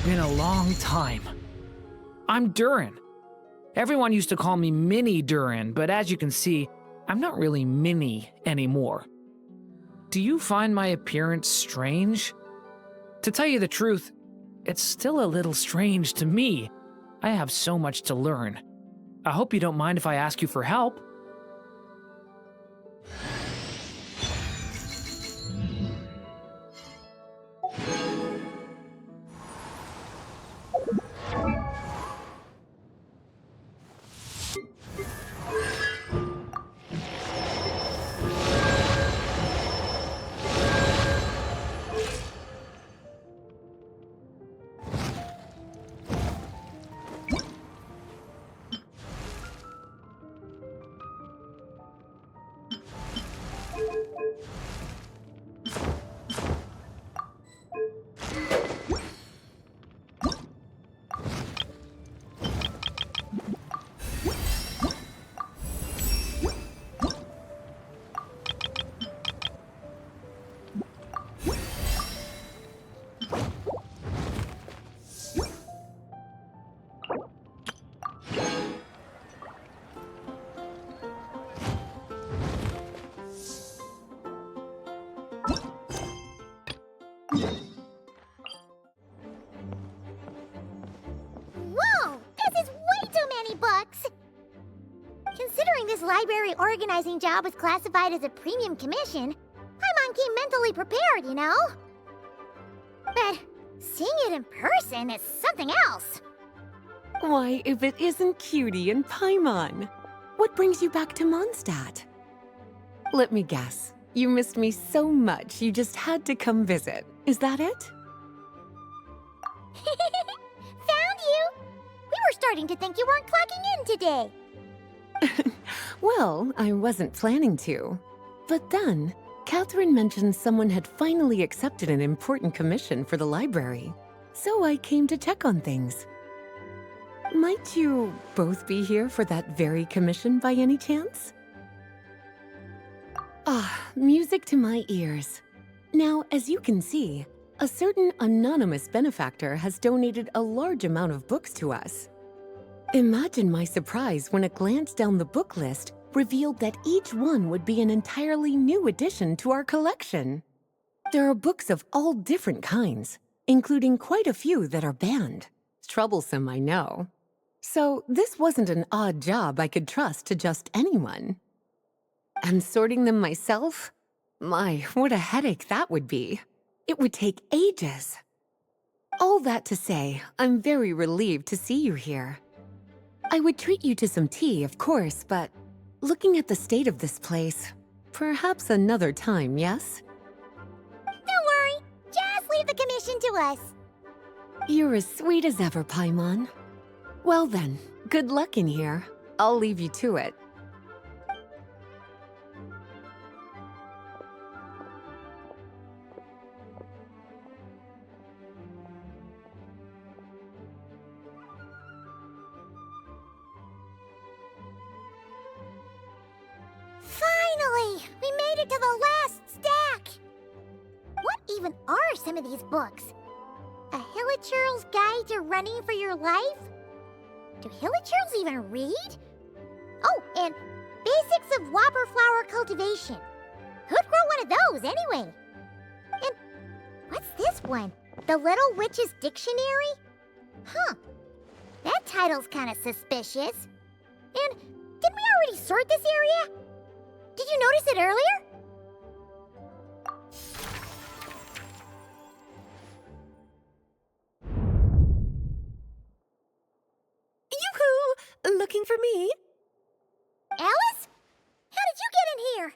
been a long time. I'm Durin. Everyone used to call me Mini Durin, but as you can see, I'm not really mini anymore. Do you find my appearance strange? To tell you the truth, it's still a little strange to me. I have so much to learn. I hope you don't mind if I ask you for help. Whoa! This is way too many books! Considering this library organizing job was classified as a premium commission, Paimon came mentally prepared, you know? But seeing it in person is something else. Why, if it isn't Cutie and Paimon? What brings you back to Mondstadt? Let me guess. You missed me so much you just had to come visit. Is that it? Found you! We were starting to think you weren't clocking in today. Well, I wasn't planning to. But then, Catherine mentioned someone had finally accepted an important commission for the library. So I came to check on things. Might you both be here for that very commission by any chance? Ah, music to my ears. Now, as you can see, a certain anonymous benefactor has donated a large amount of books to us. Imagine my surprise when a glance down the book list revealed that each one would be an entirely new addition to our collection. There are books of all different kinds, including quite a few that are banned. Troublesome, I know. So this wasn't an odd job I could trust to just anyone. And sorting them myself? My, what a headache that would be. It would take ages. All that to say, I'm very relieved to see you here. I would treat you to some tea, of course, but looking at the state of this place, perhaps another time, yes? Don't worry, just leave the commission to us. You're as sweet as ever, Paimon. Well then, good luck in here. I'll leave you to it. Finally! We made it to the last stack! What even are some of these books? A Hilichurl's Guide to Running for Your Life? Do Hilichurls even read? Oh, and Basics of Whopper Flower Cultivation. Who'd grow one of those, anyway? And what's this one? The Little Witch's Dictionary? Huh. That title's kinda suspicious. And didn't we already sort this area? Did you notice it earlier? Yoo-hoo! Looking for me? Alice? How did you get in here?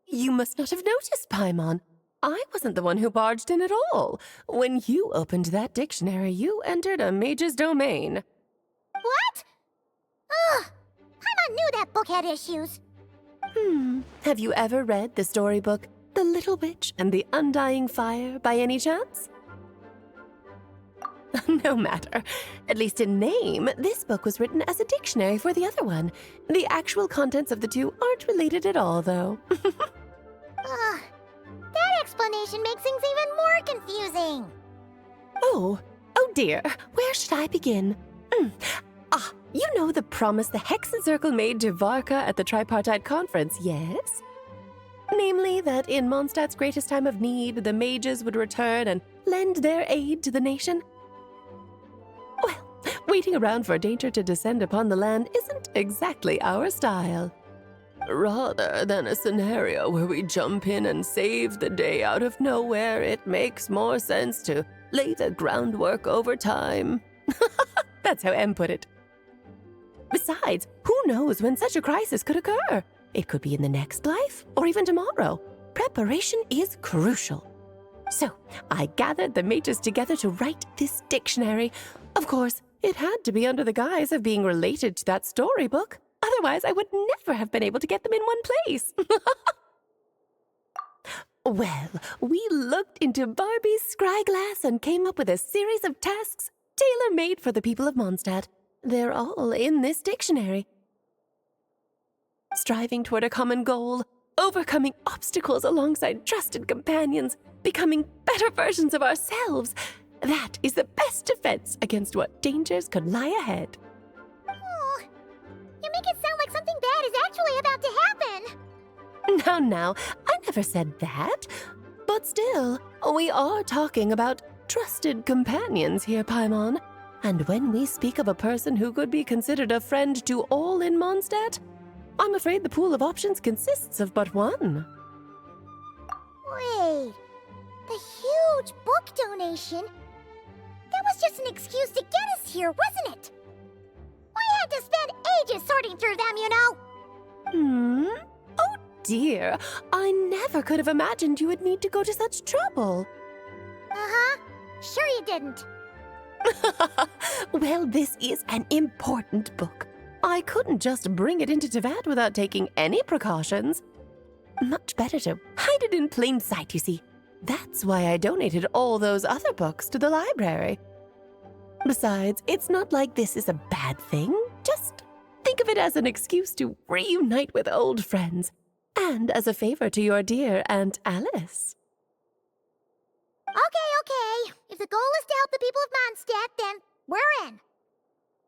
You must not have noticed, Paimon. I wasn't the one who barged in at all. When you opened that dictionary, you entered a mage's domain. What? Ugh! Paimon knew that book had issues. Have you ever read the storybook, The Little Witch and the Undying Fire, by any chance? No matter. At least in name, this book was written as a dictionary for the other one. The actual contents of the two aren't related at all, though. Ugh. That explanation makes things even more confusing. Oh dear, where should I begin? You know the promise the Hexenzirkel made to Varka at the Tripartite Conference, yes? Namely, that in Mondstadt's greatest time of need, the mages would return and lend their aid to the nation? Well, waiting around for danger to descend upon the land isn't exactly our style. Rather than a scenario where we jump in and save the day out of nowhere, it makes more sense to lay the groundwork over time. That's how M put it. Besides, who knows when such a crisis could occur? It could be in the next life, or even tomorrow. Preparation is crucial. So, I gathered the mages together to write this dictionary. Of course, it had to be under the guise of being related to that storybook. Otherwise, I would never have been able to get them in one place. Well, we looked into Barbie's scryglass and came up with a series of tasks tailor-made for the people of Mondstadt. They're all in this dictionary. Striving toward a common goal, overcoming obstacles alongside trusted companions, becoming better versions of ourselves. That is the best defense against what dangers could lie ahead. Oh, you make it sound like something bad is actually about to happen. Now, I never said that. But still, we are talking about trusted companions here, Paimon. And when we speak of a person who could be considered a friend to all in Mondstadt, I'm afraid the pool of options consists of but one. Wait, the huge book donation? That was just an excuse to get us here, wasn't it? We had to spend ages sorting through them, you know. Oh dear, I never could have imagined you would need to go to such trouble. Uh-huh, sure you didn't. Well, this is an important book. I couldn't just bring it into Tevat without taking any precautions. Much better to hide it in plain sight, you see. That's why I donated all those other books to the library. Besides, it's not like this is a bad thing. Just think of it as an excuse to reunite with old friends, and as a favor to your dear Aunt Alice. Okay. If the goal is to help the people of Mondstadt, then we're in.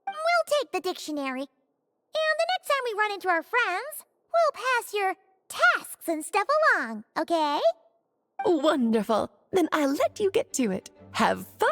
We'll take the dictionary. And the next time we run into our friends, we'll pass your tasks and stuff along, okay? Wonderful. Then I'll let you get to it. Have fun!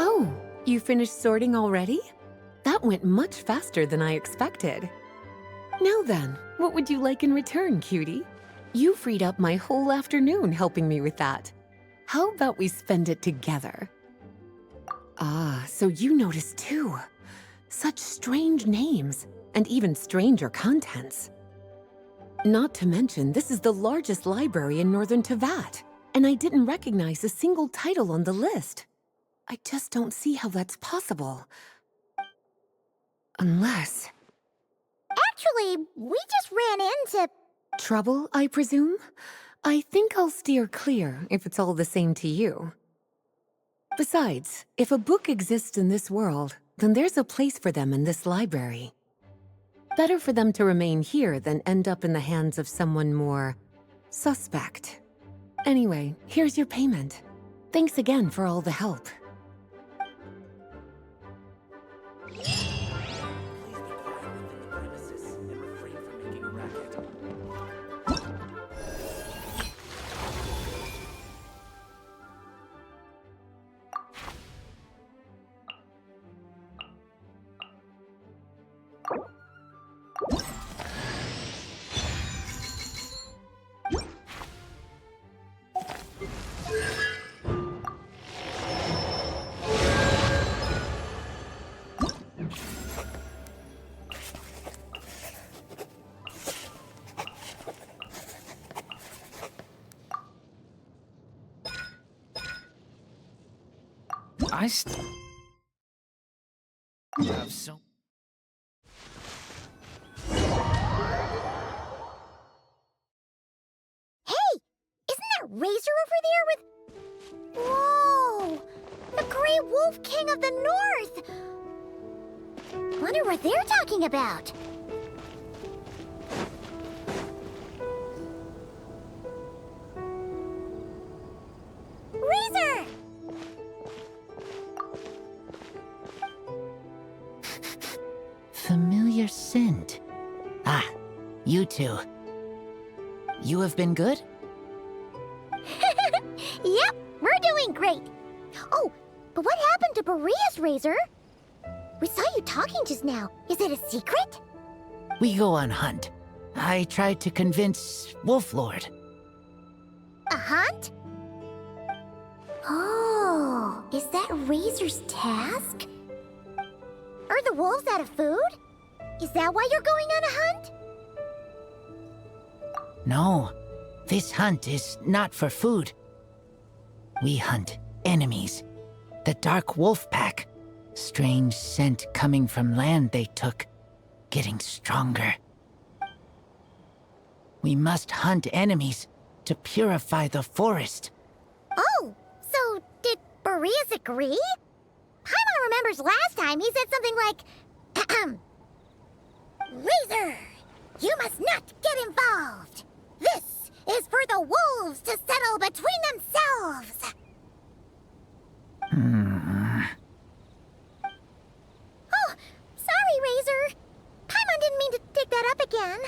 Oh, you finished sorting already? That went much faster than I expected. Now then, what would you like in return, cutie? You freed up my whole afternoon helping me with that. How about we spend it together? Ah, so you noticed too. Such strange names, and even stranger contents. Not to mention, this is the largest library in Northern Tevat, and I didn't recognize a single title on the list. I just don't see how that's possible. Unless... Actually, we just ran into... Trouble, I presume? I think I'll steer clear if it's all the same to you. Besides, if a book exists in this world, then there's a place for them in this library. Better for them to remain here than end up in the hands of someone more... suspect. Anyway, here's your payment. Thanks again for all the help. I have so. Hey! Isn't that Razor over there with... Whoa! The Great Wolf King of the North! Wonder what they're talking about. Razor! Familiar scent. Ah, you two. You have been good? Yep, we're doing great. Oh, but what happened to Boreas, Razor? We saw you talking just now. Is it a secret? We go on hunt. I tried to convince Wolf Lord. A hunt? Oh, is that Razor's task? Are the wolves out of food? Is that why you're going on a hunt? No, this hunt is not for food. We hunt enemies. The Dark Wolf Pack. Strange scent coming from land they took, getting stronger. We must hunt enemies to purify the forest. Oh, so did Boreas agree? Paimon remembers last time he said something like, Razor, you must not get involved. This is for the wolves to settle between themselves. Oh, sorry, Razor. Paimon didn't mean to dig that up again.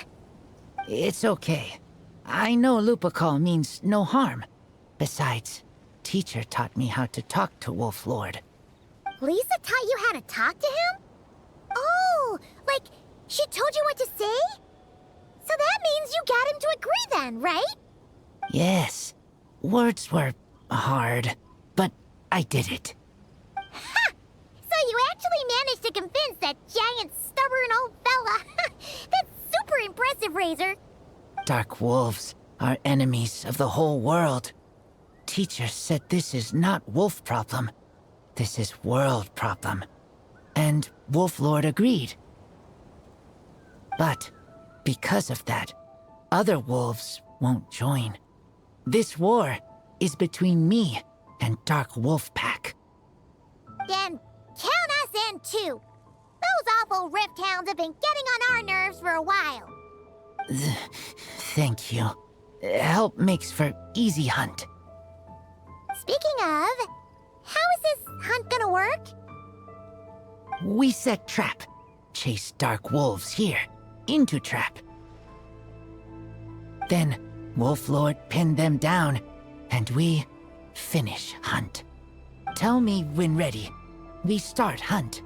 It's okay. I know Lupacol means no harm. Besides, teacher taught me how to talk to Wolf Lord. Lisa taught you how to talk to him? Oh, like she told you what to say? So that means you got him to agree then, right? Yes. Words were hard, but I did it. Ha! So you actually managed to convince that giant, stubborn old fella. That's super impressive, Razor. Dark wolves are enemies of the whole world. Teacher said this is not wolf problem. This is world problem. And Wolf Lord agreed. But because of that, other wolves won't join. This war is between me and Dark Wolf Pack. Then count us in too. Those awful Rift Hounds have been getting on our nerves for a while. Thank you. Help makes for easy hunt. Speaking of, how is this hunt gonna work? We set trap. Chase dark wolves here. Into trap. Then Wolf Lord pinned them down, and we finish hunt. Tell me when ready. We start hunt.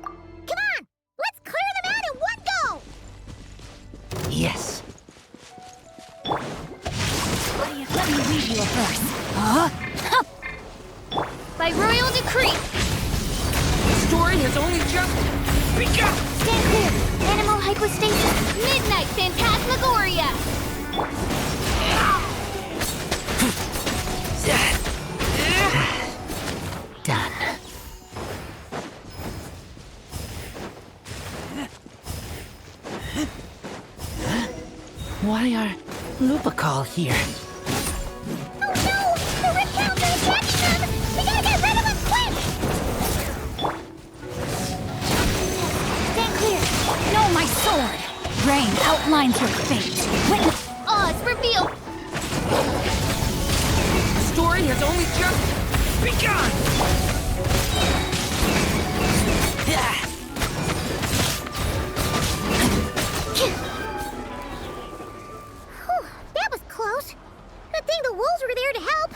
Come on! Let's clear them out in one go! Yes. Let me read you a verse. By royal decree. The story has only just begun! Stand clear. Animal hypostasis. Midnight phantasmagoria. Done. Why are Lupacol here? Oh no! The Rift Hounds are attacking them! We gotta get rid of them quick! Stand clear. Know my sword. Rain outlines your fate. Witness Oz revealed. The story has only just begun! Whew, that was close. Good thing the wolves were there to help.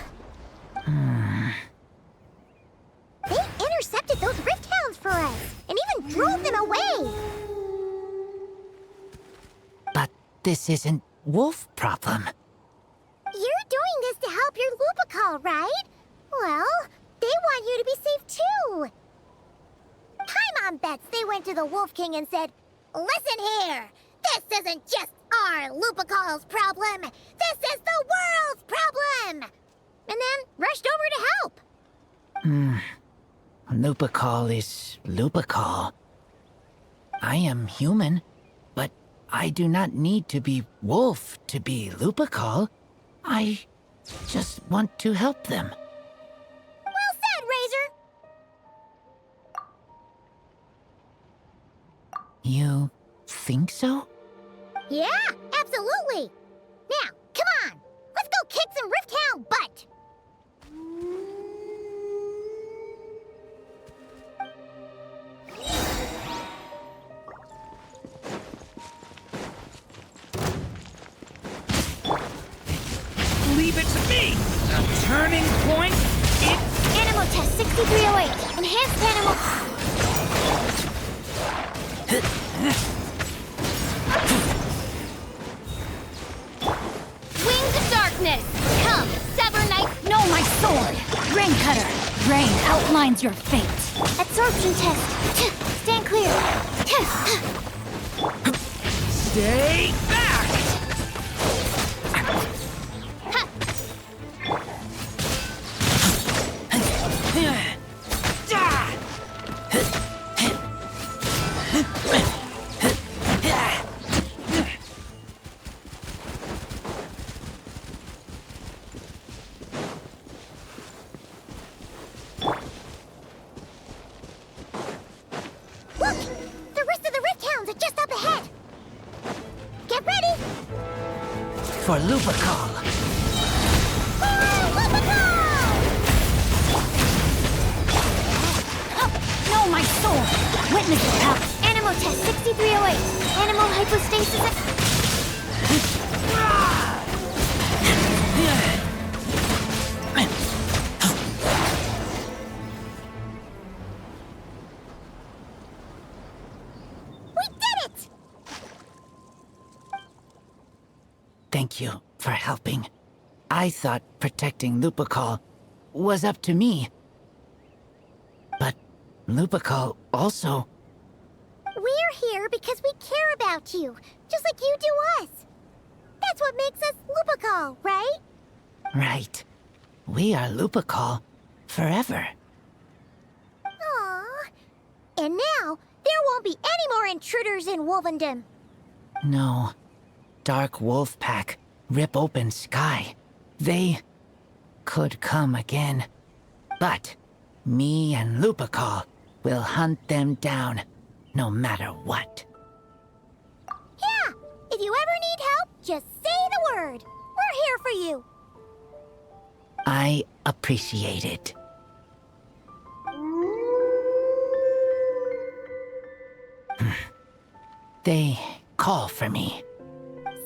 They intercepted those Rift Hounds for us, and even drove them away. But this isn't wolf problem. You're doing this to help your Lupacol, right? Well, they want you to be safe too. Paimon bets they went to the Wolf King and said, "Listen here, this isn't just our Lupacol's problem. This is the world's problem!" And then rushed over to help. Lupacol is Lupacol. I am human, but I do not need to be wolf to be Lupacol. I just want to help them. Well said, Razor! You think so? Yeah, absolutely! Now, come on! Let's go kick some Rifthound butt! Leave it to me! The turning point? Animal test 6308. Enhanced animal... Wings of darkness! Come, sever knife, no my sword! Rain cutter, rain outlines your fate. Absorption test. Stand clear. Stay back! Look! The rest of the Rifthounds are just up ahead! Get ready! For Lupacol. No my sword! Witness the power. Animal test 6308. Animal hypostasis... We did it! Thank you for helping. I thought protecting Lupacol was up to me. But Lupacol also... We're here because we care about you, just like you do us. That's what makes us Lupacol, right? Right. We are Lupacol forever. Aww. And now, there won't be any more intruders in Wolvendom. No. Dark wolf pack, rip open sky. They could come again. But me and Lupacol will hunt them down, no matter what. Yeah, if you ever need help, just say the word. We're here for you. I appreciate it. They call for me.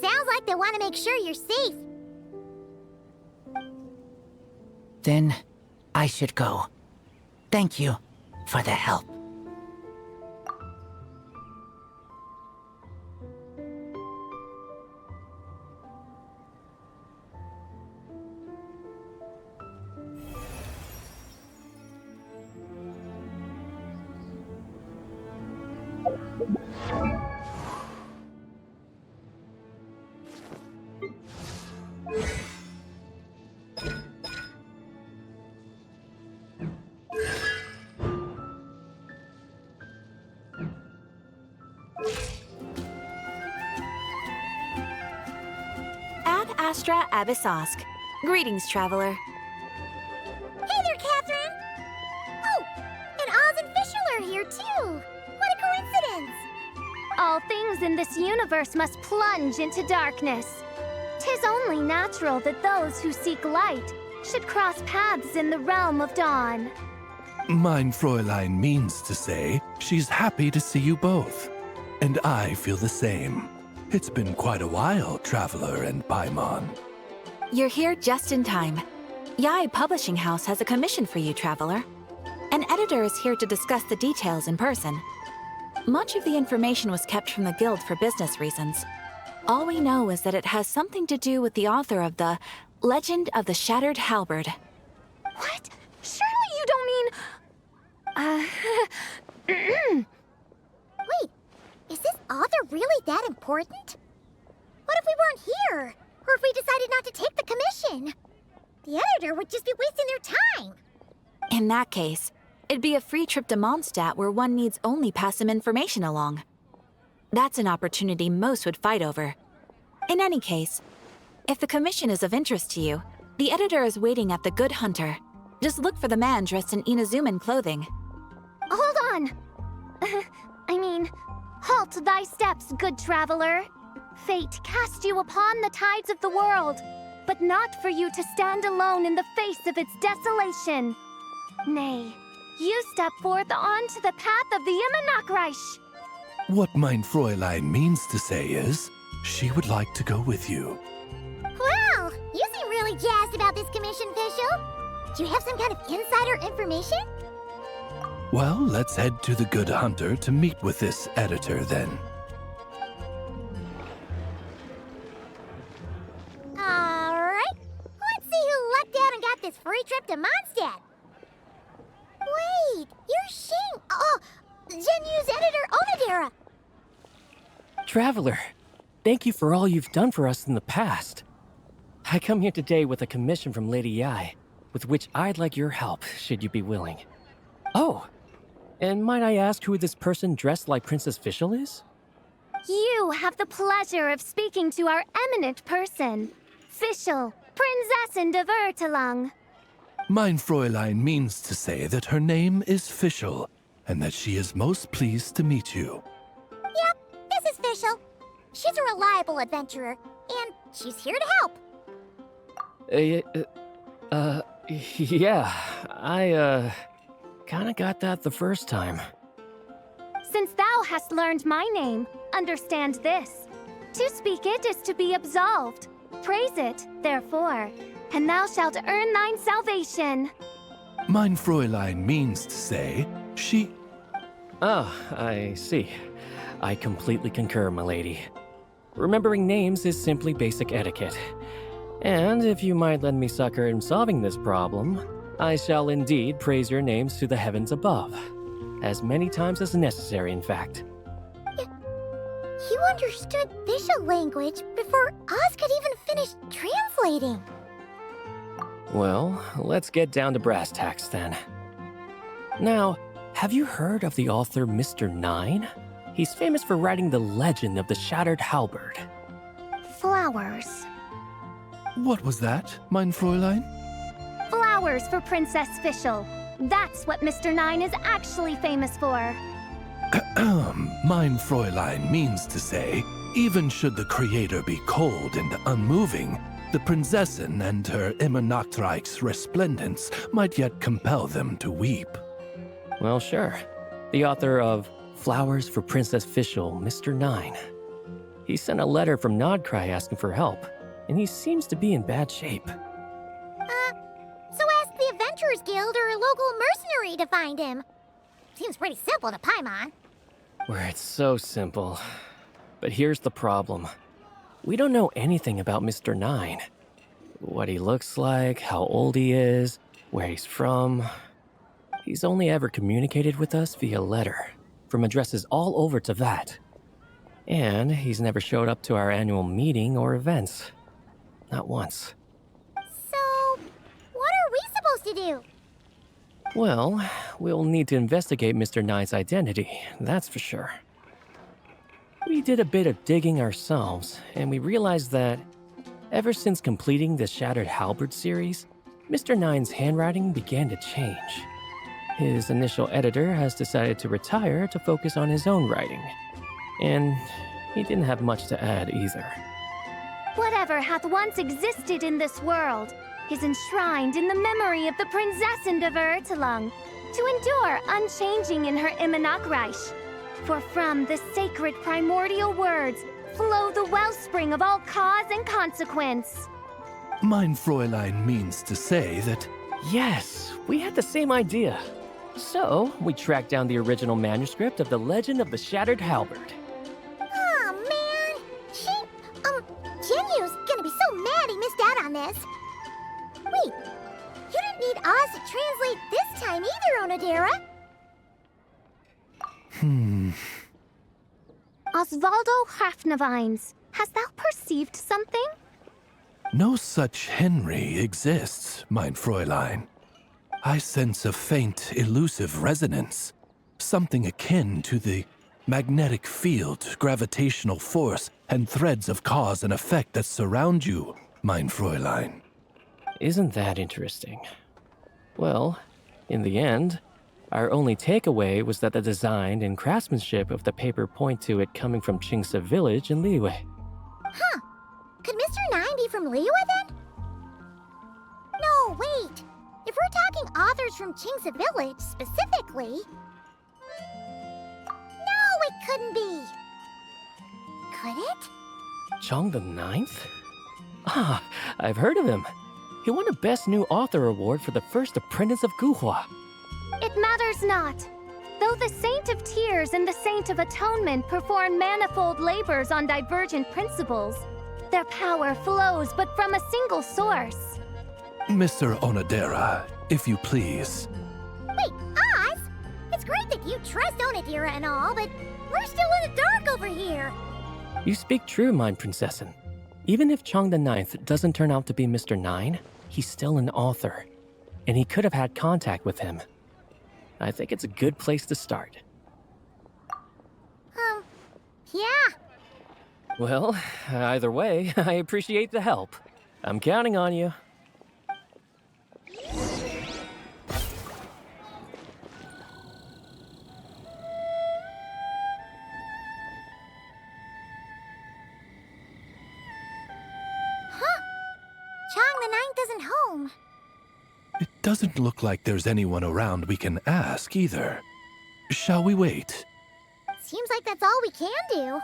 Sounds like they want to make sure you're safe. Then I should go. Thank you for the help. Ad Astra Abyssosk. Greetings, traveler. Hey there, Catherine! Oh, and Oz and Fischl are here, too! What a coincidence! All things in this universe must plunge into darkness. 'Tis only natural that those who seek light should cross paths in the realm of dawn. Mein Fräulein means to say she's happy to see you both. And I feel the same. It's been quite a while, Traveler and Paimon. You're here just in time. Yai Publishing House has a commission for you, traveler. An editor is here to discuss the details in person. Much of the information was kept from the guild for business reasons. All we know is that it has something to do with the author of the Legend of the Shattered Halberd. What? Surely you don't mean... Wait, is this author really that important? What if we weren't here? Or if we decided not to take the commission? The editor would just be wasting their time. In that case, it'd be a free trip to Mondstadt where one needs only pass some information along. That's an opportunity most would fight over. In any case, if the commission is of interest to you, the editor is waiting at the Good Hunter. Just look for the man dressed in Inazuman clothing. Hold on! Halt thy steps, good traveler. Fate cast you upon the tides of the world, but not for you to stand alone in the face of its desolation. Nay, you step forth onto the path of the Immernachtreich. What mein Fräulein means to say is, she would like to go with you. Wow, you seem really jazzed about this commission, Fischl. Do you have some kind of insider information? Well, let's head to the Good Hunter to meet with this editor then. Alright, let's see who lucked out and got this free trip to Mondstadt. Wait, you're Shing. Oh, Genu's editor, Onodera. Traveler, thank you for all you've done for us in the past. I come here today with a commission from Lady Yai, with which I'd like your help, should you be willing. Oh, and might I ask who this person dressed like Princess Fischl is? You have the pleasure of speaking to our eminent person, Fischl, Prinzessin de Vertelang. Mein Fräulein means to say that her name is Fischl, and that she is most pleased to meet you. Yep, this is Fischl. She's a reliable adventurer, and she's here to help. Yeah, I, kinda got that the first time. Since thou hast learned my name, understand this. To speak it is to be absolved. Praise it, therefore, and thou shalt earn thine salvation. Mein Fräulein means to say, she... Ah, I see. I completely concur, my lady. Remembering names is simply basic etiquette. And if you might lend me succor in solving this problem, I shall indeed praise your names to the heavens above. As many times as necessary, in fact. You understood Fischl language before Oz could even finish translating. Well, let's get down to brass tacks then. Now, have you heard of the author Mr. Nine? He's famous for writing the legend of the Shattered Halberd. Flowers. What was that, mein Fräulein? Flowers for Princess Fischl. That's what Mr. Nine is actually famous for. Mein Fräulein means to say, even should the creator be cold and unmoving, the Prinzessin and her Immernachtreich's resplendence might yet compel them to weep. Well, sure. The author of Flowers for Princess Fischl, Mr. Nine. He sent a letter from Nodcry asking for help, and he seems to be in bad shape. So ask the Adventurers Guild or a local mercenary to find him. Seems pretty simple to Paimon. Where it's so simple. But here's the problem. We don't know anything about Mr. Nine. What he looks like, how old he is, where he's from. He's only ever communicated with us via letter, from addresses all over Teyvat. And he's never showed up to our annual meeting or events. Not once. So, what are we supposed to do? Well, we'll need to investigate Mr. Nine's identity, that's for sure. We did a bit of digging ourselves, and we realized that ever since completing the Shattered Halberd series, Mr. Nine's handwriting began to change. His initial editor has decided to retire to focus on his own writing, and he didn't have much to add either. Whatever hath once existed in this world is enshrined in the memory of the Prinzessin de Vertelang, to endure unchanging in her Immernachtreich. For from the sacred primordial words flow the wellspring of all cause and consequence. Mein Fräulein means to say that... Yes, we had the same idea. So, we tracked down the original manuscript of the Legend of the Shattered Halberd. Aw, man. Genu's gonna be so mad he missed out on this. Wait, you didn't need Oz to translate this time either, Onodera. Osvaldo Hafnavines, hast thou perceived something? No such Henry exists, mein Fräulein. I sense a faint, elusive resonance. Something akin to the magnetic field, gravitational force, and threads of cause and effect that surround you, mein Fräulein. Isn't that interesting? Well, in the end, our only takeaway was that the design and craftsmanship of the paper point to it coming from Qingse village in Liyue. Huh. Could Mr. Nine be from Liyue then? No, wait. If we're talking authors from Qingse village specifically... No, it couldn't be. Could it? Chong the Ninth? Ah, I've heard of him. He won a Best New Author award for the first apprentice of Guhua. It matters not. Though the Saint of Tears and the Saint of Atonement perform manifold labors on divergent principles, their power flows but from a single source. Mr. Onodera, if you please. Wait, Oz? It's great that you trust Onodera and all, but we're still in the dark over here. You speak true, mein Prinzessin. Even if Chong the Ninth doesn't turn out to be Mr. Nine, he's still an author, and he could have had contact with him. I think it's a good place to start. Yeah. Well, either way, I appreciate the help. I'm counting on you. Chong the Ninth isn't home. It doesn't look like there's anyone around we can ask either. Shall we wait? Seems like that's all we can do.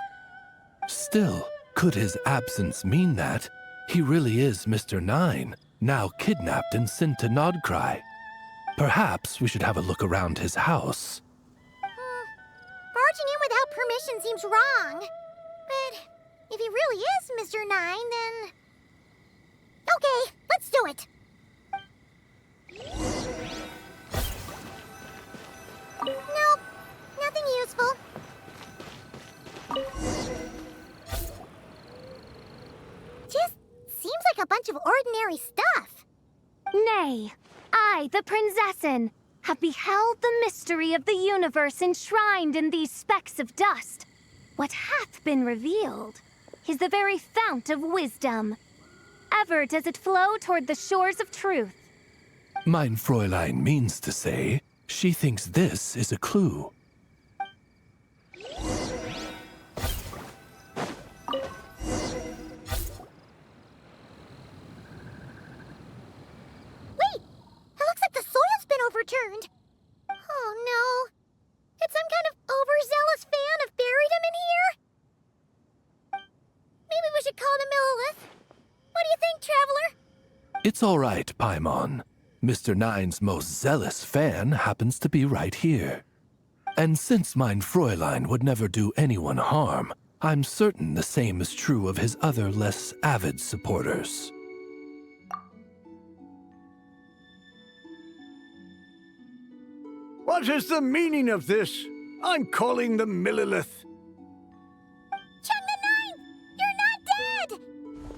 Still, could his absence mean that he really is Mr. Nine, now kidnapped and sent to Nodcry? Perhaps we should have a look around his house. Barging in without permission seems wrong. But if he really is Mr. Nine, then... Okay, let's do it. Nope, nothing useful. Just seems like a bunch of ordinary stuff. Nay, I, the Prinzessin, have beheld the mystery of the universe enshrined in these specks of dust. What hath been revealed is the very fount of wisdom. Ever does it flow toward the shores of truth. Mein Fräulein means to say, she thinks this is a clue. Overturned. Oh no. Did some kind of overzealous fan have buried him in here? Maybe we should call him Millilith. What do you think, Traveler? It's all right, Paimon. Mr. Nine's most zealous fan happens to be right here. And since mein Fräulein would never do anyone harm, I'm certain the same is true of his other less avid supporters. What is the meaning of this? I'm calling the Millilith. Chong the Ninth! You're not dead!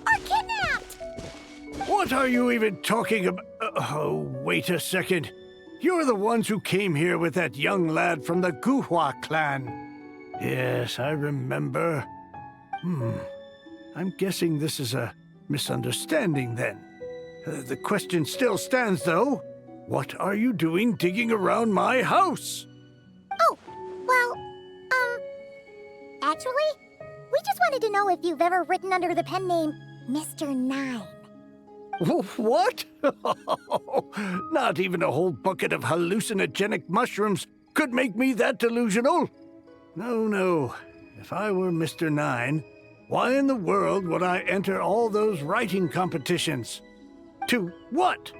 Or kidnapped! What are you even talking about? Oh, wait a second. You're the ones who came here with that young lad from the Guhua clan. Yes, I remember. I'm guessing this is a misunderstanding then. The question still stands, though. What are you doing digging around my house? Oh, well, actually, we just wanted to know if you've ever written under the pen name Mr. Nine. What? Not even a whole bucket of hallucinogenic mushrooms could make me that delusional. No. If I were Mr. Nine, why in the world would I enter all those writing competitions? To what?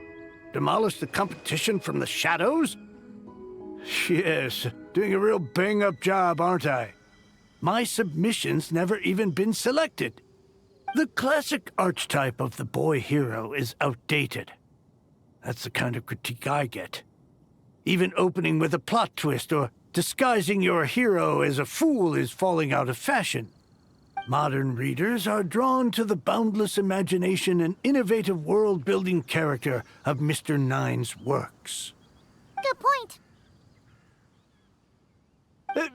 Demolish the competition from the shadows? Yes, doing a real bang-up job, aren't I? My submission's never even been selected. The classic archetype of the boy hero is outdated. That's the kind of critique I get. Even opening with a plot twist or disguising your hero as a fool is falling out of fashion. Modern readers are drawn to the boundless imagination and innovative world-building character of Mr. Nine's works. Good point.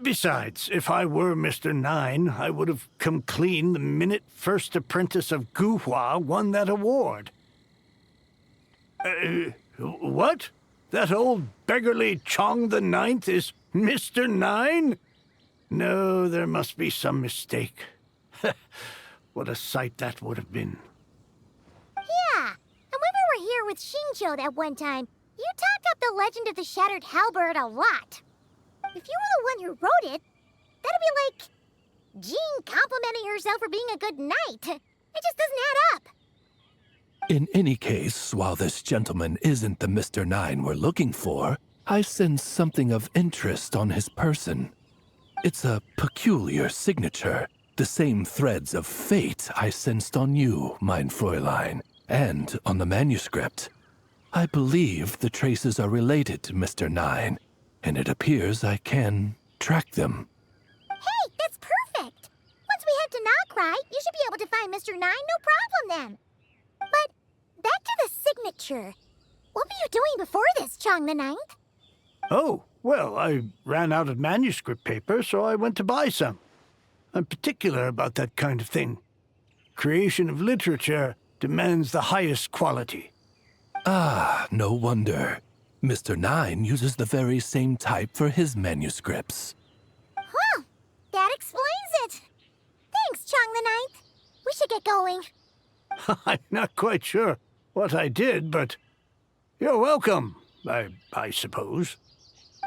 Besides, if I were Mr. Nine, I would have come clean the minute First Apprentice of Guhua won that award. What? That old beggarly Chong the Ninth is Mr. Nine? No, there must be some mistake. What a sight that would have been. Yeah, and when we were here with Shinjo that one time, you talked up the legend of the Shattered Halberd a lot. If you were the one who wrote it, that'd be like Jean complimenting herself for being a good knight. It just doesn't add up. In any case, while this gentleman isn't the Mr. Nine we're looking for, I sense something of interest on his person. It's a peculiar signature, the same threads of fate I sensed on you, mein Fräulein, and on the manuscript. I believe the traces are related to Mr. Nine, and it appears I can track them. Hey, that's perfect! Once we head to Nokrai, you should be able to find Mr. Nine, no problem then. But back to the signature. What were you doing before this, Chong the Ninth? Oh, well, I ran out of manuscript paper, so I went to buy some. I'm particular about that kind of thing. Creation of literature demands the highest quality. Ah, no wonder. Mr. Nine uses the very same type for his manuscripts. Huh, that explains it. Thanks, Chong the Ninth. We should get going. I'm not quite sure what I did, but you're welcome, I suppose.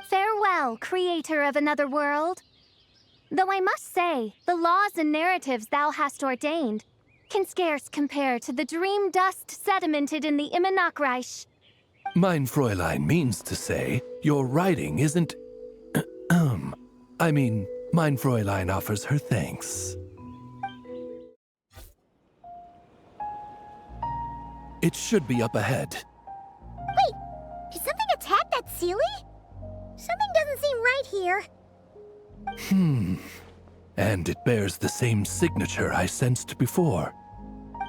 Farewell, creator of another world. Though I must say, the laws and narratives thou hast ordained can scarce compare to the dream dust sedimented in the Immernachtreich. Mein Fräulein means to say, your writing isn't... I mean, mein Fräulein offers her thanks. It should be up ahead. Wait, did something attack that Sealy? Something doesn't seem right here. And it bears the same signature I sensed before.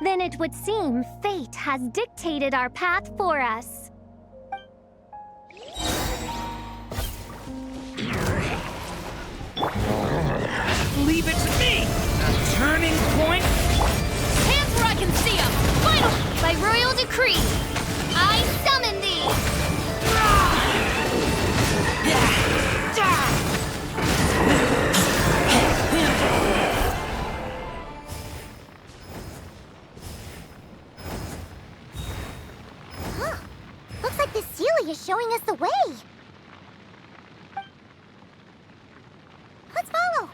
Then it would seem fate has dictated our path for us. Leave it to me! A turning point? Hands where I can see them! Final! By royal decree, I summon thee! Huh. Looks like the Sealy is showing us the way. Let's follow.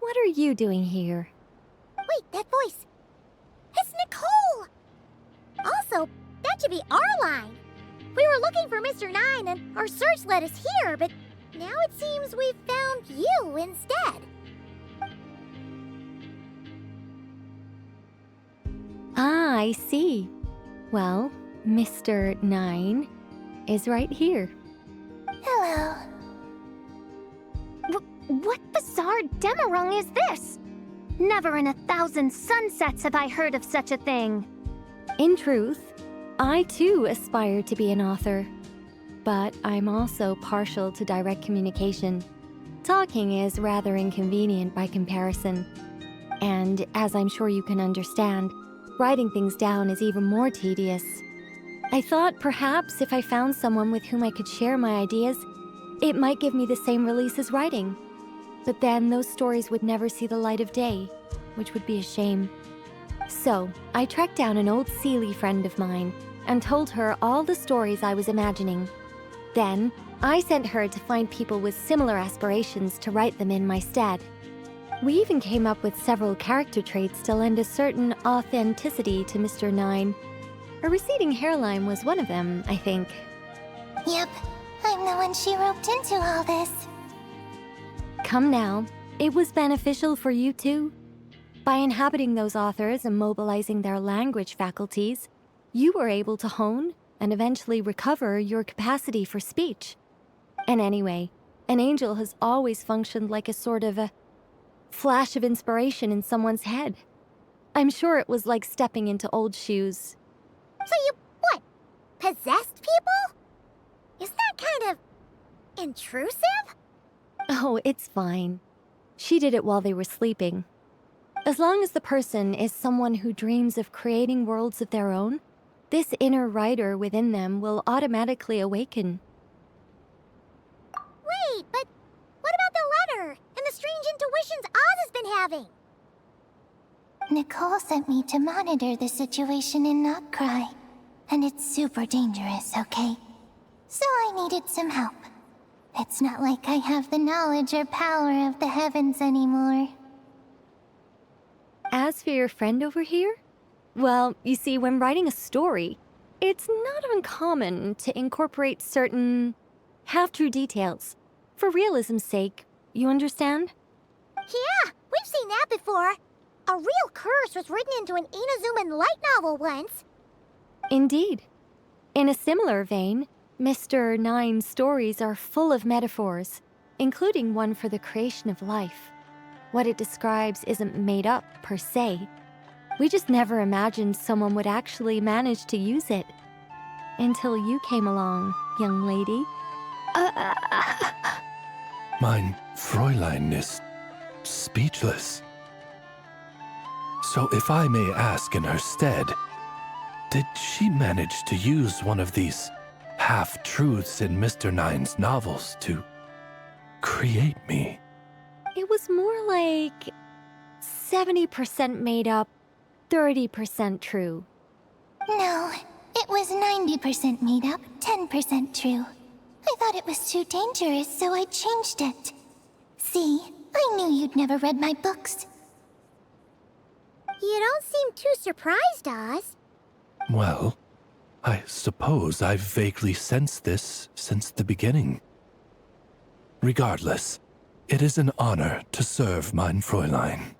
What are you doing here? Wait, that voice. It's Nicole! Also, that should be our line. We were looking for Mr. Nine and our search led us here, but now it seems we've found you instead. Ah, I see. Well, Mr. Nine is right here. Hello. What bizarre demarung is this? Never in 1,000 sunsets have I heard of such a thing. In truth, I too aspire to be an author. But I'm also partial to direct communication. Talking is rather inconvenient by comparison. And as I'm sure you can understand, writing things down is even more tedious. I thought perhaps if I found someone with whom I could share my ideas, it might give me the same release as writing. But then those stories would never see the light of day, which would be a shame. So, I tracked down an old Sealy friend of mine and told her all the stories I was imagining. Then, I sent her to find people with similar aspirations to write them in my stead. We even came up with several character traits to lend a certain authenticity to Mr. Nine. A receding hairline was one of them, I think. Yep, I'm the one she roped into all this. Come now, it was beneficial for you too. By inhabiting those authors and mobilizing their language faculties, you were able to hone and eventually recover your capacity for speech. And anyway, an angel has always functioned like a sort of a flash of inspiration in someone's head. I'm sure it was like stepping into old shoes. So you, what, possessed people? Isn't that kind of intrusive? Oh, it's fine. She did it while they were sleeping. As long as the person is someone who dreams of creating worlds of their own, this inner writer within them will automatically awaken. Wait, but what about the letter and the strange intuitions Oz has been having? Nicole sent me to monitor the situation in Notcry, and it's super dangerous, okay? So I needed some help. It's not like I have the knowledge or power of the heavens anymore. As for your friend over here? Well, you see, when writing a story, it's not uncommon to incorporate certain half-true details. For realism's sake, you understand? Yeah, we've seen that before. A real curse was written into an Inazuman light novel once. Indeed. In a similar vein, Mr. Nine's stories are full of metaphors, including one for the creation of life. What it describes isn't made up, per se. We just never imagined someone would actually manage to use it. Until you came along, young lady. Mein Fräulein is speechless. So if I may ask in her stead, did she manage to use one of these half-truths in Mr. Nine's novels to create me? It was more like 70% made up, 30% true. No, it was 90% made up, 10% true. I thought it was too dangerous, so I changed it. See, I knew you'd never read my books. You don't seem too surprised, Oz. Well, I suppose I've vaguely sensed this since the beginning. Regardless, it is an honor to serve mein Fräulein.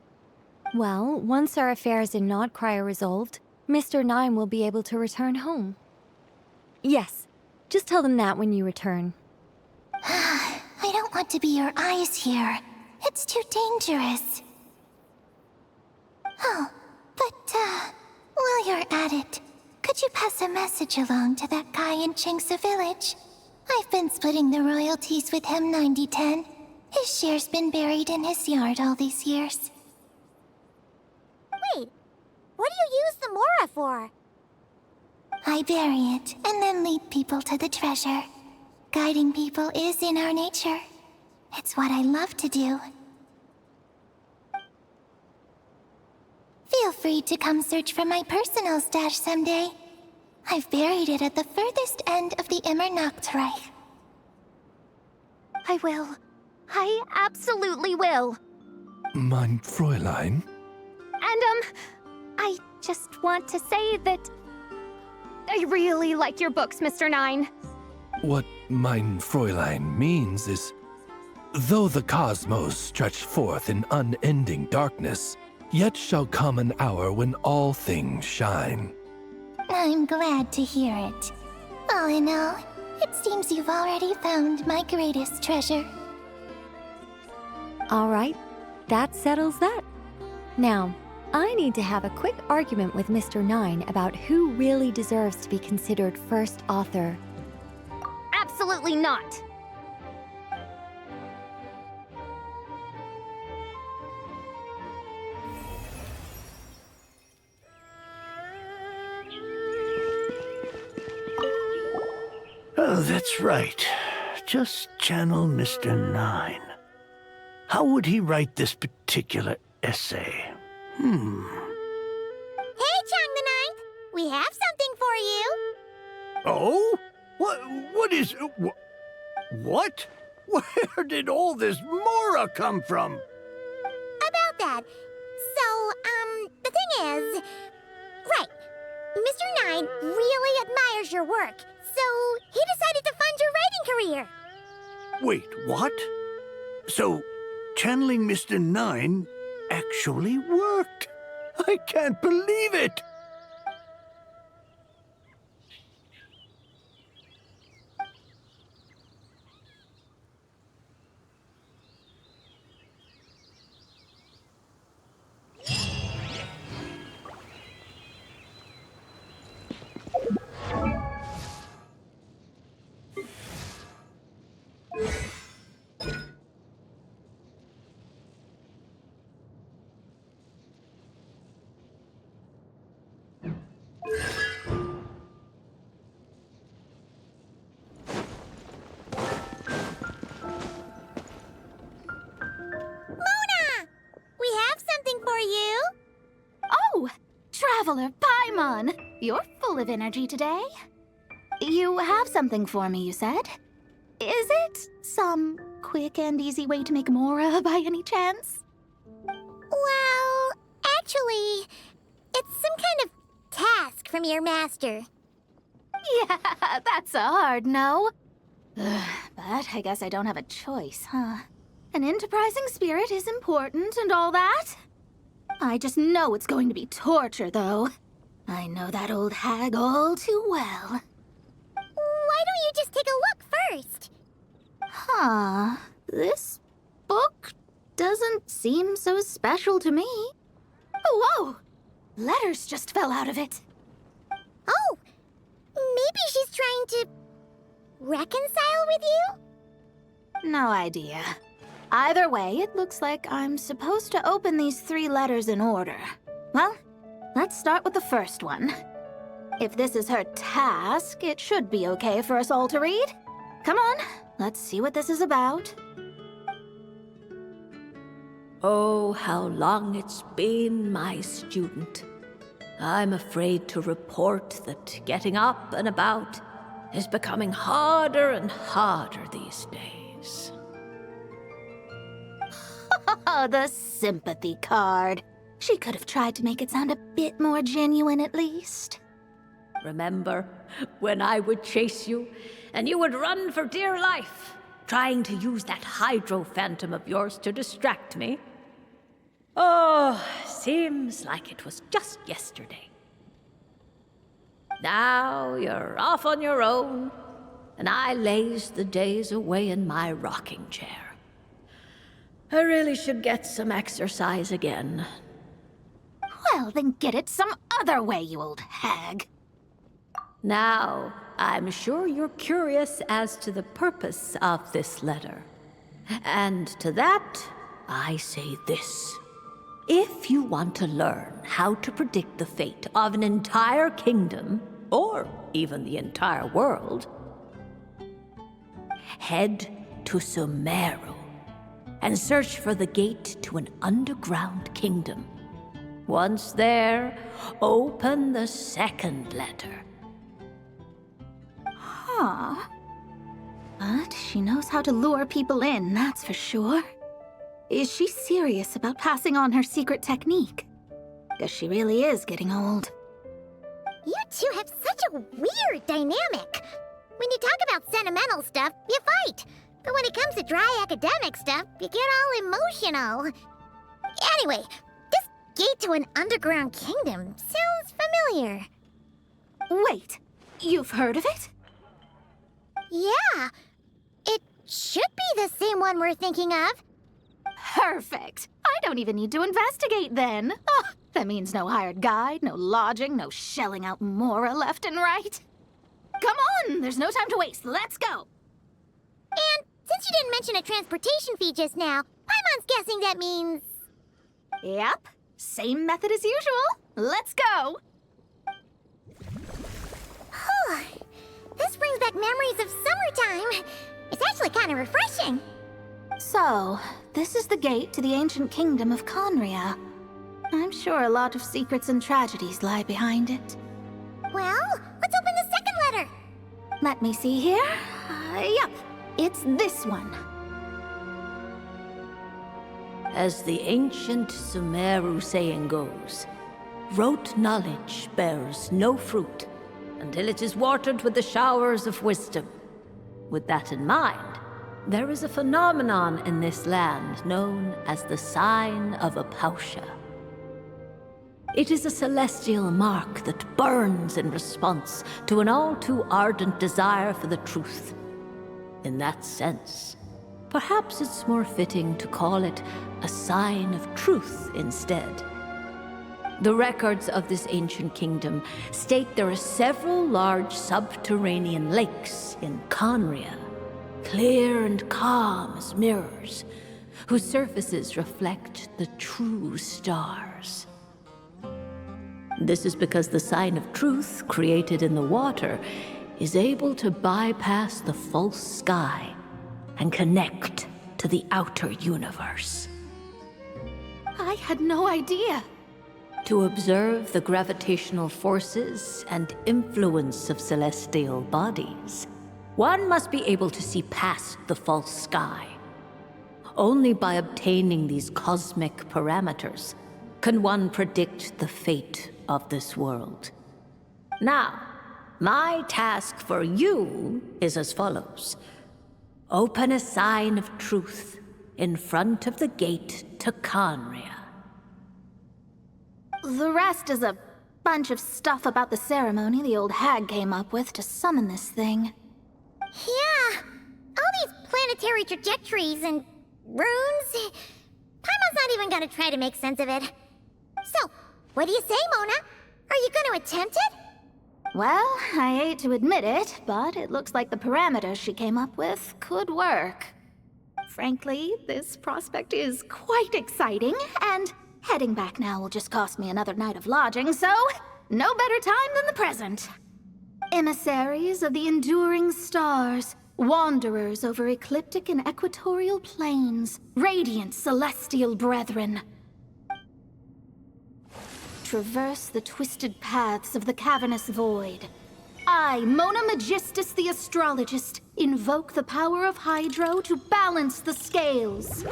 Well, once our affairs in Notcry are resolved, Mr. Nine will be able to return home. Yes, just tell them that when you return. I don't want to be your eyes here. It's too dangerous. Oh, but, while you're at it, could you pass a message along to that guy in Chingsa village? I've been splitting the royalties with him 90-10. His share's been buried in his yard all these years. Wait, what do you use the Mora for? I bury it, and then lead people to the treasure. Guiding people is in our nature. It's what I love to do. Feel free to come search for my personal stash someday. I've buried it at the furthest end of the Immernachtreich. I will. I absolutely will. Mein Fräulein? And, I just want to say that I really like your books, Mr. Nine. What mein Fräulein means is, though the cosmos stretch forth in unending darkness, yet shall come an hour when all things shine. I'm glad to hear it. All in all, it seems you've already found my greatest treasure. All right, that settles that. Now, I need to have a quick argument with Mr. Nine about who really deserves to be considered first author. Absolutely not! Oh, that's right. Just channel Mr. Nine. How would he write this particular essay? Hey, Chang the Ninth! We have something for you! Oh? What is... What? Where did all this Mora come from? About bad. So, the thing is... Right. Mr. Nine really admires your work, so he decided to fund your writing career. Wait, what? So, channeling Mr. Nine actually worked. I can't believe it. Oh, Traveler Paimon! You're full of energy today. You have something for me, you said? Is it some quick and easy way to make Mora by any chance? Well, actually, it's some kind of task from your master. Yeah, that's a hard no. But I guess I don't have a choice, huh? An enterprising spirit is important and all that. I just know it's going to be torture, though. I know that old hag all too well. Why don't you just take a look first? Huh. This book doesn't seem so special to me. Oh, whoa! Letters just fell out of it. Oh! Maybe she's trying to... reconcile with you? No idea. Either way, it looks like I'm supposed to open these 3 letters in order. Well, let's start with the first one. If this is her task, it should be okay for us all to read. Come on, let's see what this is about. Oh, how long it's been, my student. I'm afraid to report that getting up and about is becoming harder and harder these days. Oh, the sympathy card. She could have tried to make it sound a bit more genuine at least. Remember when I would chase you and you would run for dear life, trying to use that hydro phantom of yours to distract me? Oh, seems like it was just yesterday. Now you're off on your own, and I laze the days away in my rocking chair. I really should get some exercise again. Well, then get it some other way, you old hag. Now, I'm sure you're curious as to the purpose of this letter. And to that, I say this. If you want to learn how to predict the fate of an entire kingdom, or even the entire world, head to Sumeru and search for the gate to an underground kingdom. Once there, open the second letter. Huh. But she knows how to lure people in, that's for sure. Is she serious about passing on her secret technique? Guess she really is getting old. You two have such a weird dynamic. When you talk about sentimental stuff, you fight. But when it comes to dry academic stuff, you get all emotional. Anyway, this gate to an underground kingdom sounds familiar. Wait, you've heard of it? Yeah. It should be the same one we're thinking of. Perfect. I don't even need to investigate then. Oh, that means no hired guide, no lodging, no shelling out Mora left and right. Come on, there's no time to waste. Let's go. And since you didn't mention a transportation fee just now, Paimon's guessing that means... Yep, same method as usual. Let's go. This brings back memories of summertime. It's actually kind of refreshing. So, this is the gate to the ancient kingdom of Conria. I'm sure a lot of secrets and tragedies lie behind it. Well, let's open the second letter. Let me see here. Yep, it's this one. As the ancient Sumeru saying goes, rote knowledge bears no fruit until it is watered with the showers of wisdom. With that in mind, there is a phenomenon in this land known as the Sign of Apausha. It is a celestial mark that burns in response to an all-too-ardent desire for the truth. In that sense, perhaps it's more fitting to call it a sign of truth instead. The records of this ancient kingdom state there are several large subterranean lakes in Conria, clear and calm as mirrors, whose surfaces reflect the true stars. This is because the sign of truth created in the water is able to bypass the false sky and connect to the outer universe. I had no idea. To observe the gravitational forces and influence of celestial bodies, one must be able to see past the false sky. Only by obtaining these cosmic parameters can one predict the fate of this world. Now, my task for you is as follows. Open a sign of truth in front of the gate to Conria. The rest is a bunch of stuff about the ceremony the old hag came up with to summon this thing. Yeah, all these planetary trajectories and runes. Paimon's not even gonna try to make sense of it. So, what do you say, Mona? Are you gonna attempt it? Well, I hate to admit it, but it looks like the parameters she came up with could work. Frankly, this prospect is quite exciting, and heading back now will just cost me another night of lodging, so no better time than the present. Emissaries of the enduring stars, wanderers over ecliptic and equatorial plains, radiant celestial brethren. Traverse the twisted paths of the cavernous void. I, Mona Magistus the astrologist, invoke the power of Hydro to balance the scales.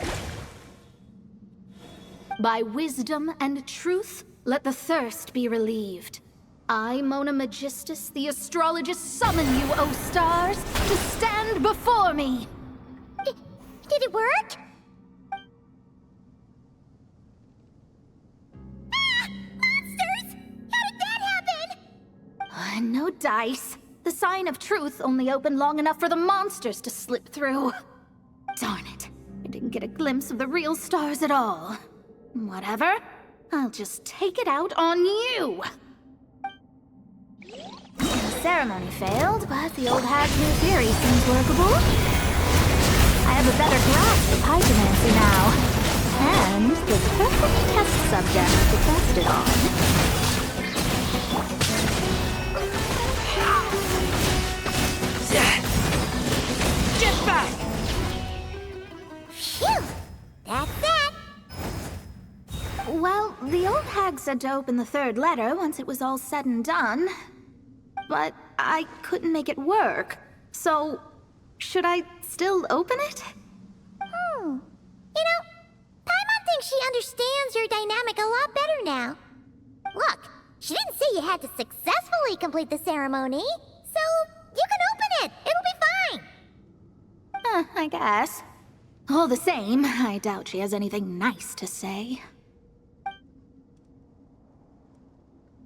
By wisdom and truth, let the thirst be relieved. I, Mona Magistus the astrologist, summon you, O stars, to stand before me! Did it work? Monsters! How did that happen? No dice. The sign of truth only opened long enough for the monsters to slip through. Darn it. I didn't get a glimpse of the real stars at all. Whatever. I'll just take it out on you. The ceremony failed, but the old hag's new theory seems workable. I have a better grasp of hydromancy now. And the perfect test subject to test it on. Get back! Phew! That's that! Well, the old hag said to open the third letter once it was all said and done. But I couldn't make it work. So, should I still open it? You know, Paimon thinks she understands your dynamic a lot better now. Look, she didn't say you had to successfully complete the ceremony, so you can open it. It'll be fine. I guess. All the same, I doubt she has anything nice to say.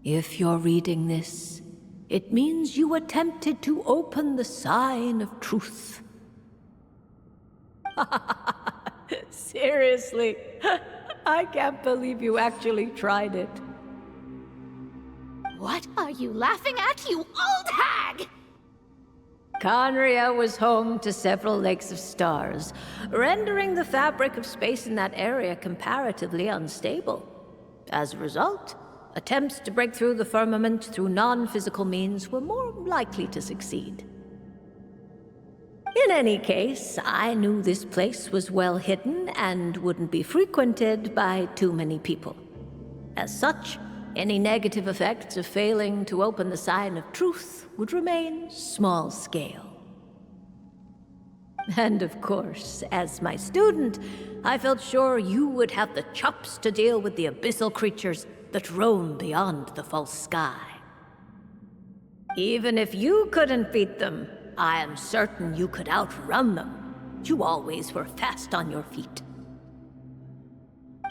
If you're reading this, it means you attempted to open the sign of truth. Seriously, I can't believe you actually tried it. What are you laughing at, you old hag? Conria was home to several lakes of stars, rendering the fabric of space in that area comparatively unstable. As a result, attempts to break through the firmament through non-physical means were more likely to succeed. In any case, I knew this place was well hidden and wouldn't be frequented by too many people. As such, any negative effects of failing to open the sign of truth would remain small scale. And of course, as my student, I felt sure you would have the chops to deal with the abyssal creatures that roam beyond the false sky. Even if you couldn't beat them, I am certain you could outrun them. You always were fast on your feet.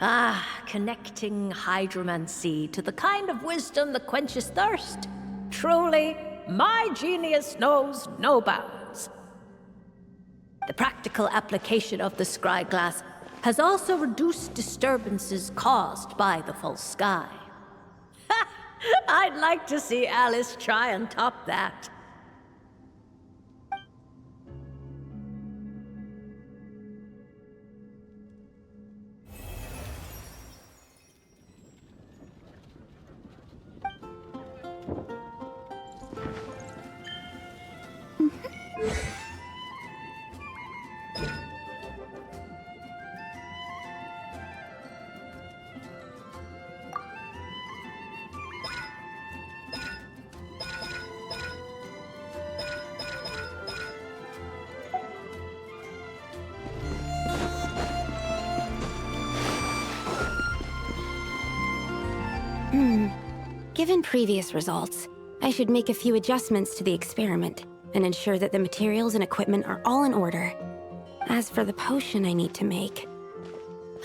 Ah, connecting hydromancy to the kind of wisdom that quenches thirst. Truly, my genius knows no bounds. The practical application of the scry glass has also reduced disturbances caused by the false sky. I'd like to see Alice try and top that. Given previous results, I should make a few adjustments to the experiment and ensure that the materials and equipment are all in order. As for the potion I need to make...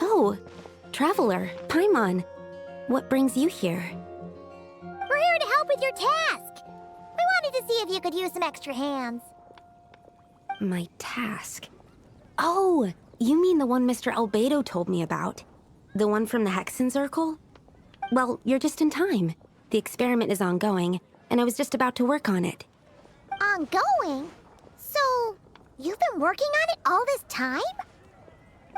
Oh, Traveler, Paimon, what brings you here? We're here to help with your task. We wanted to see if you could use some extra hands. My task? Oh, you mean the one Mr. Albedo told me about? The one from the Hexenzirkel? Well, you're just in time. The experiment is ongoing, and I was just about to work on it. Ongoing? So, you've been working on it all this time?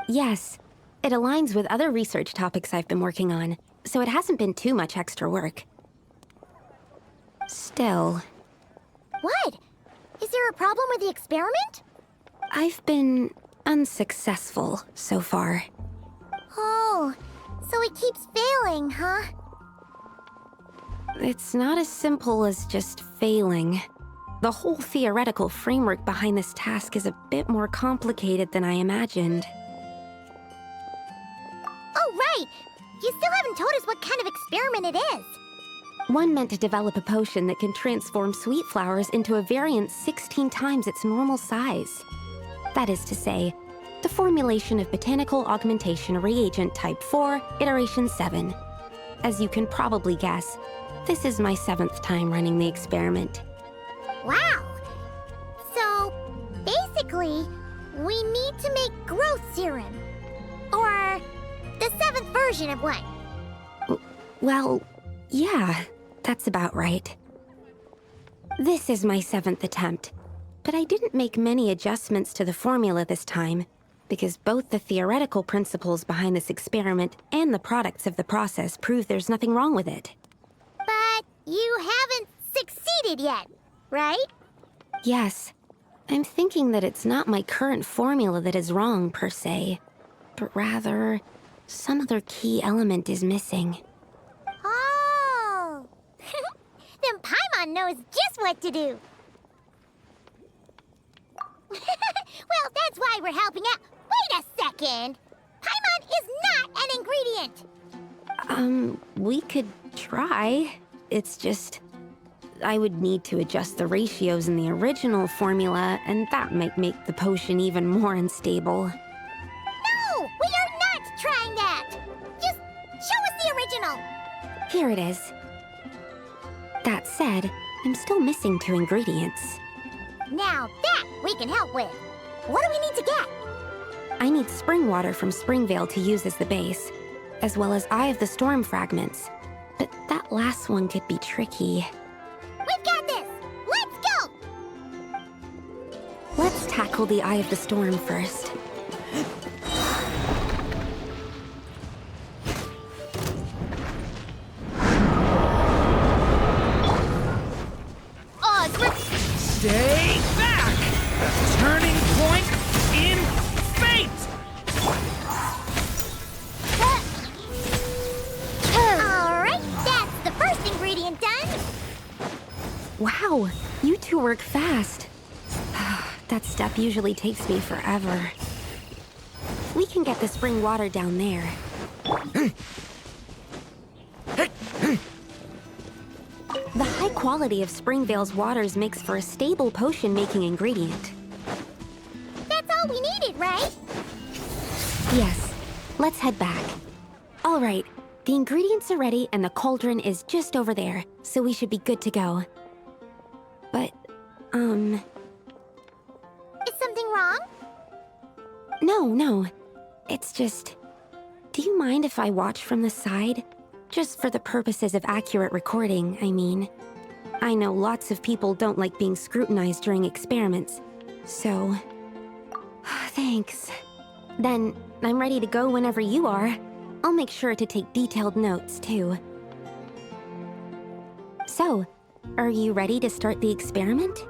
Yes. It aligns with other research topics I've been working on, so it hasn't been too much extra work. Still... What? Is there a problem with the experiment? I've been unsuccessful so far. Oh, so it keeps failing, huh? It's not as simple as just failing. The whole theoretical framework behind this task is a bit more complicated than I imagined. Oh, right! You still haven't told us what kind of experiment it is. One meant to develop a potion that can transform sweet flowers into a variant 16 times its normal size. That is to say, the formulation of botanical augmentation reagent type 4, iteration 7. As you can probably guess, this is my 7th time running the experiment. Wow! So, basically, we need to make growth serum. Or the 7th version of one. Well, yeah, that's about right. This is my 7th attempt, but I didn't make many adjustments to the formula this time, because both the theoretical principles behind this experiment and the products of the process prove there's nothing wrong with it. But you haven't succeeded yet, right? Yes. I'm thinking that it's not my current formula that is wrong, per se, but rather, some other key element is missing. Oh! Then Paimon knows just what to do. Well, that's why we're helping out. Wait a second! Paimon is not an ingredient! We could try. It's just... I would need to adjust the ratios in the original formula, and that might make the potion even more unstable. No! We are not trying that! Just show us the original! Here it is. That said, I'm still missing 2 ingredients. Now that we can help with. What do we need to get? I need spring water from Springvale to use as the base, as well as Eye of the Storm fragments. But that last one could be tricky. We've got this! Let's go! Let's tackle the Eye of the Storm first. Stay back! A turning point in fate! Alright, that's the first ingredient done! Wow, you two work fast. That step usually takes me forever. We can get the spring water down there. The high quality of Springvale's waters makes for a stable potion-making ingredient. That's all we needed, right? Yes. Let's head back. All right. The ingredients are ready and the cauldron is just over there, so we should be good to go. But, Is something wrong? No. It's just... Do you mind if I watch from the side? Just for the purposes of accurate recording, I mean. I know lots of people don't like being scrutinized during experiments, so... Thanks. Then, I'm ready to go whenever you are. I'll make sure to take detailed notes, too. So, are you ready to start the experiment?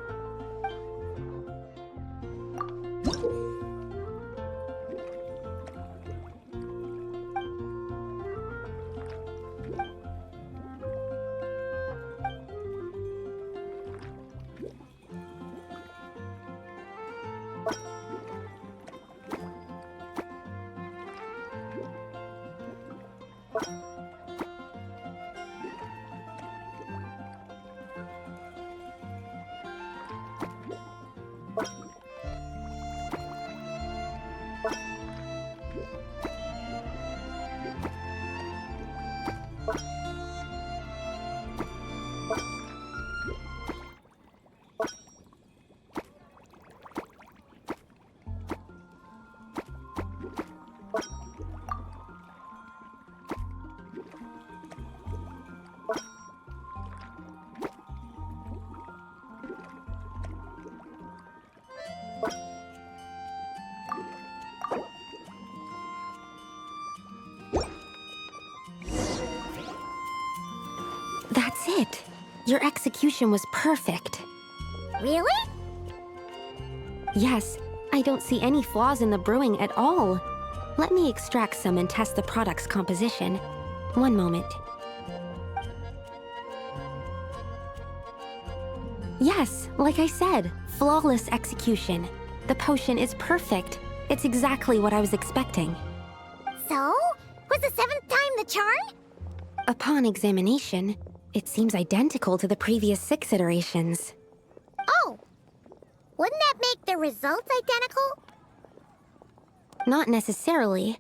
That's it. Your execution was perfect. Really? Yes, I don't see any flaws in the brewing at all. Let me extract some and test the product's composition. One moment. Yes, like I said, flawless execution. The potion is perfect. It's exactly what I was expecting. So? Was the 7th time the charm? Upon examination, it seems identical to the previous 6 iterations. Oh! Wouldn't that make the results identical? Not necessarily.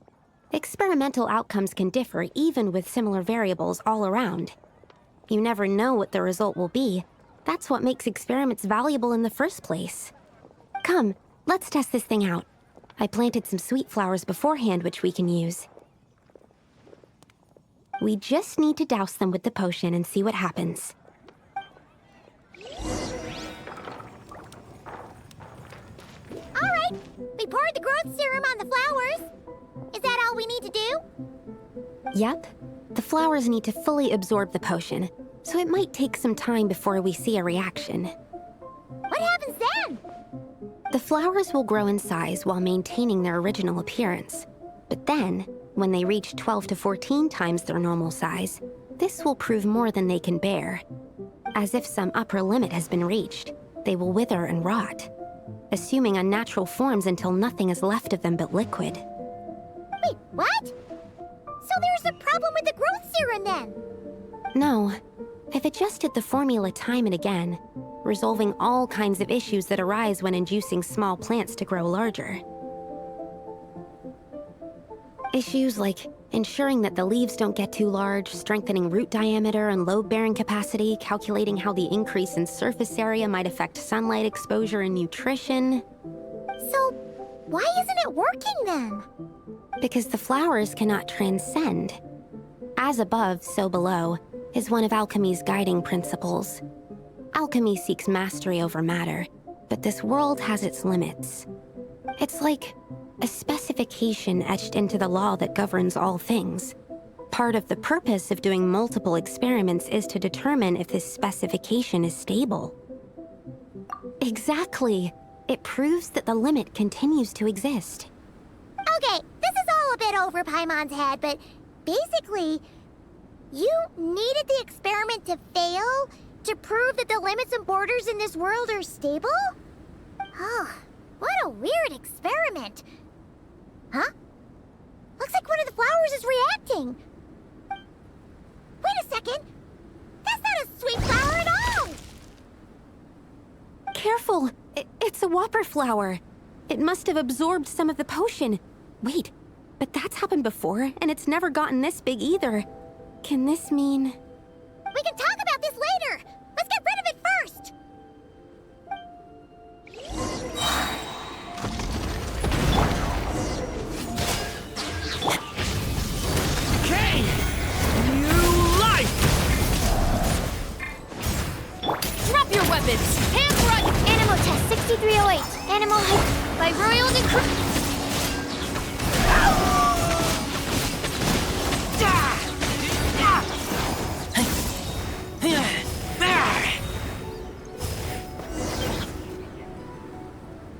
Experimental outcomes can differ even with similar variables all around. You never know what the result will be. That's what makes experiments valuable in the first place. Come, let's test this thing out. I planted some sweet flowers beforehand which we can use. We just need to douse them with the potion and see what happens. Alright, we poured the growth serum on the flowers. Is that all we need to do? Yep. The flowers need to fully absorb the potion, so it might take some time before we see a reaction. What happens then? The flowers will grow in size while maintaining their original appearance. But then, when they reach 12 to 14 times their normal size, this will prove more than they can bear. As if some upper limit has been reached, they will wither and rot, assuming unnatural forms until nothing is left of them but liquid. Wait, what? So there's a problem with the growth serum then? No. I've adjusted the formula time and again, resolving all kinds of issues that arise when inducing small plants to grow larger. Issues like ensuring that the leaves don't get too large, strengthening root diameter and load-bearing capacity, calculating how the increase in surface area might affect sunlight exposure and nutrition. So, why isn't it working then? Because the flowers cannot transcend. As above, so below, is one of alchemy's guiding principles. Alchemy seeks mastery over matter, but this world has its limits. It's like a specification etched into the law that governs all things. Part of the purpose of doing multiple experiments is to determine if this specification is stable. Exactly. It proves that the limit continues to exist. Okay, this is all a bit over Paimon's head, but basically, you needed the experiment to fail to prove that the limits and borders in this world are stable? Oh, What a weird experiment. Huh? Looks like one of the flowers is reacting. Wait a second. That's not a sweet flower at all! Careful! It's a whopper flower. It must have absorbed some of the potion. Wait, but that's happened before, and it's never gotten this big either. Can this mean... We can talk about this later! Let's get rid of it first! Okay! New life! Drop your weapons! Hand run! Animal test 6308. Animal height by royal decree.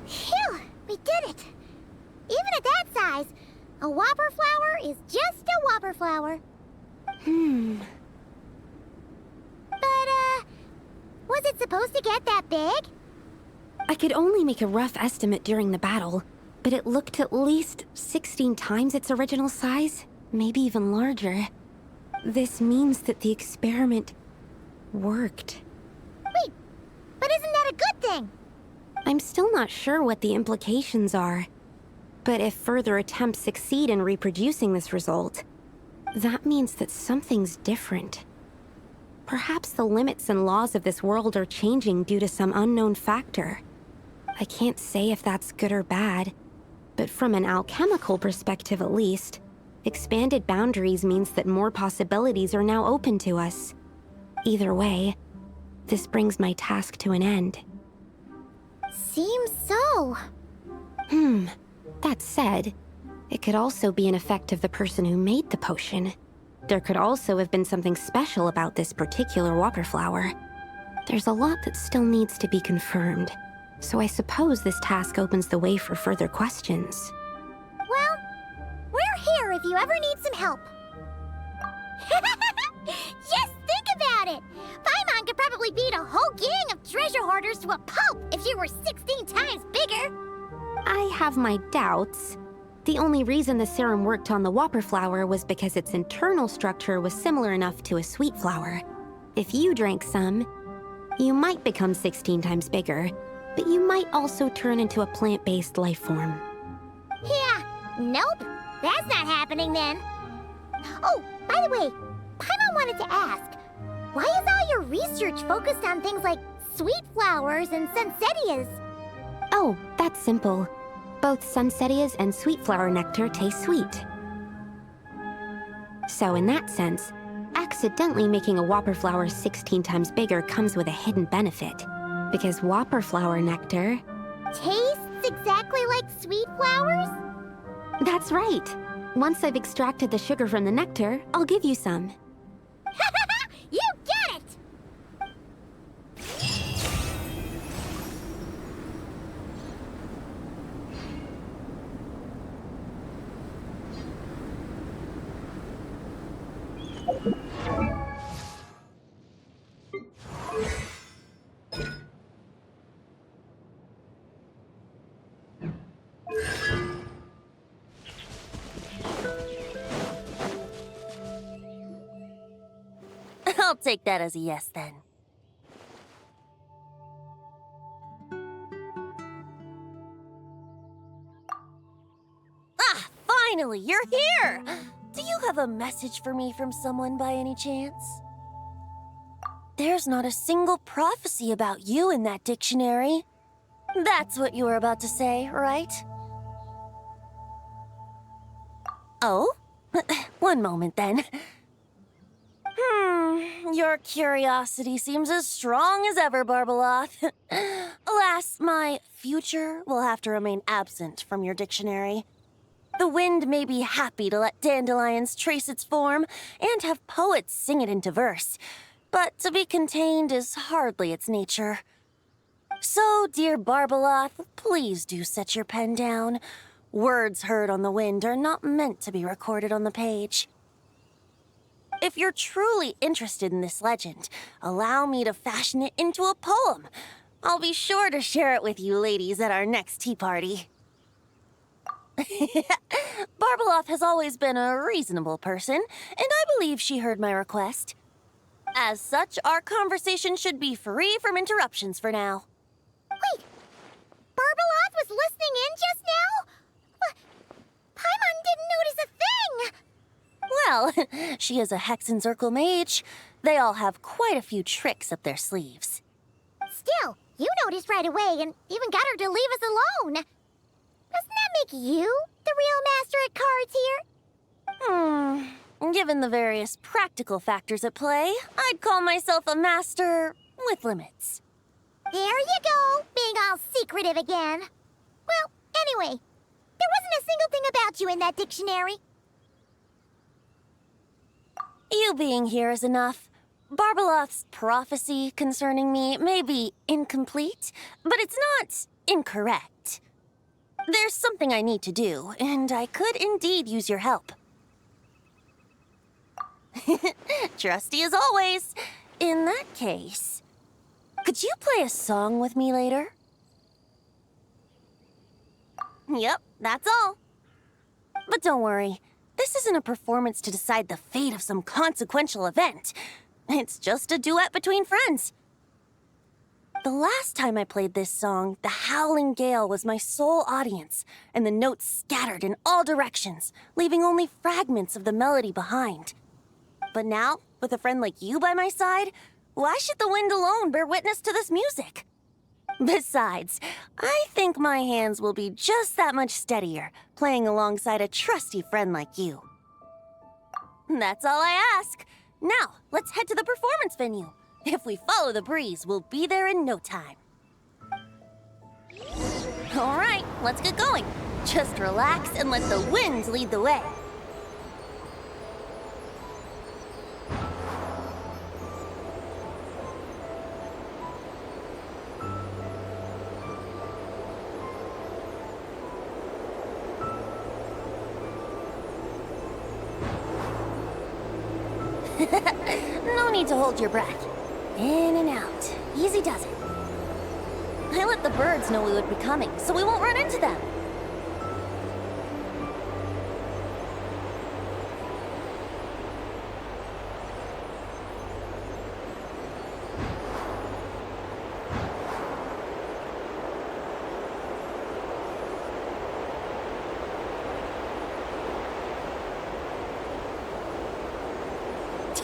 Phew! We did it! Even at that size, a whopper flower is just a whopper flower. But, was it supposed to get that big? I could only make a rough estimate during the battle, but it looked at least 16 times its original size, maybe even larger. This means that the experiment worked. Wait, but isn't that a good thing? I'm still not sure what the implications are, but if further attempts succeed in reproducing this result, that means that something's different. Perhaps the limits and laws of this world are changing due to some unknown factor. I can't say if that's good or bad, but from an alchemical perspective at least, expanded boundaries means that more possibilities are now open to us. Either way, this brings my task to an end. Seems so. That said, it could also be an effect of the person who made the potion. There could also have been something special about this particular whopper flower. There's a lot that still needs to be confirmed, so I suppose this task opens the way for further questions. Well, we're here if you ever need some help. Just think about it! Paimon could probably beat a whole gang of treasure hoarders to a pulp if you were 16 times bigger! I have my doubts. The only reason the serum worked on the whopper flower was because its internal structure was similar enough to a sweet flower. If you drank some, you might become 16 times bigger, but you might also turn into a plant-based life form. Yeah, nope. That's not happening then. Oh, by the way, Paimon wanted to ask, why is all your research focused on things like sweet flowers and sunsettias? Oh, that's simple. Both sunsettias and sweet flower nectar taste sweet. So in that sense, accidentally making a whopper flower 16 times bigger comes with a hidden benefit. Because whopper flower nectar... Tastes exactly like sweet flowers? That's right. Once I've extracted the sugar from the nectar, I'll give you some. You get it! I'll take that as a yes, then. Ah, finally, you're here! Do you have a message for me from someone by any chance? There's not a single prophecy about you in that dictionary. That's what you were about to say, right? Oh? One moment, then. Your curiosity seems as strong as ever, Barbeloth. Alas, my future will have to remain absent from your dictionary. The wind may be happy to let dandelions trace its form and have poets sing it into verse, but to be contained is hardly its nature. So, dear Barbeloth, please do set your pen down. Words heard on the wind are not meant to be recorded on the page. If you're truly interested in this legend, allow me to fashion it into a poem. I'll be sure to share it with you ladies at our next tea party. Barbeloth has always been a reasonable person, and I believe she heard my request. As such, our conversation should be free from interruptions for now. Wait, Barbeloth was listening in just now? Paimon didn't notice a thing! Well, she is a Hexenzirkel mage. They all have quite a few tricks up their sleeves. Still, you noticed right away and even got her to leave us alone. Doesn't that make you the real master at cards here? Given the various practical factors at play, I'd call myself a master with limits. There you go, being all secretive again. Well, anyway, there wasn't a single thing about you in that dictionary. You being here is enough. Barbeloth's prophecy concerning me may be incomplete, but it's not incorrect. There's something I need to do, and I could indeed use your help. Trusty as always. In that case, could you play a song with me later? Yep, that's all. But don't worry, this isn't a performance to decide the fate of some consequential event. It's just a duet between friends. The last time I played this song, the howling gale was my sole audience, and the notes scattered in all directions, leaving only fragments of the melody behind. But now, with a friend like you by my side, why should the wind alone bear witness to this music? Besides, I think my hands will be just that much steadier, playing alongside a trusty friend like you. That's all I ask. Now, let's head to the performance venue. If we follow the breeze, we'll be there in no time. All right, let's get going. Just relax and let the winds lead the way. No need to hold your breath. In and out. Easy does it. I let the birds know we would be coming, so we won't run into them.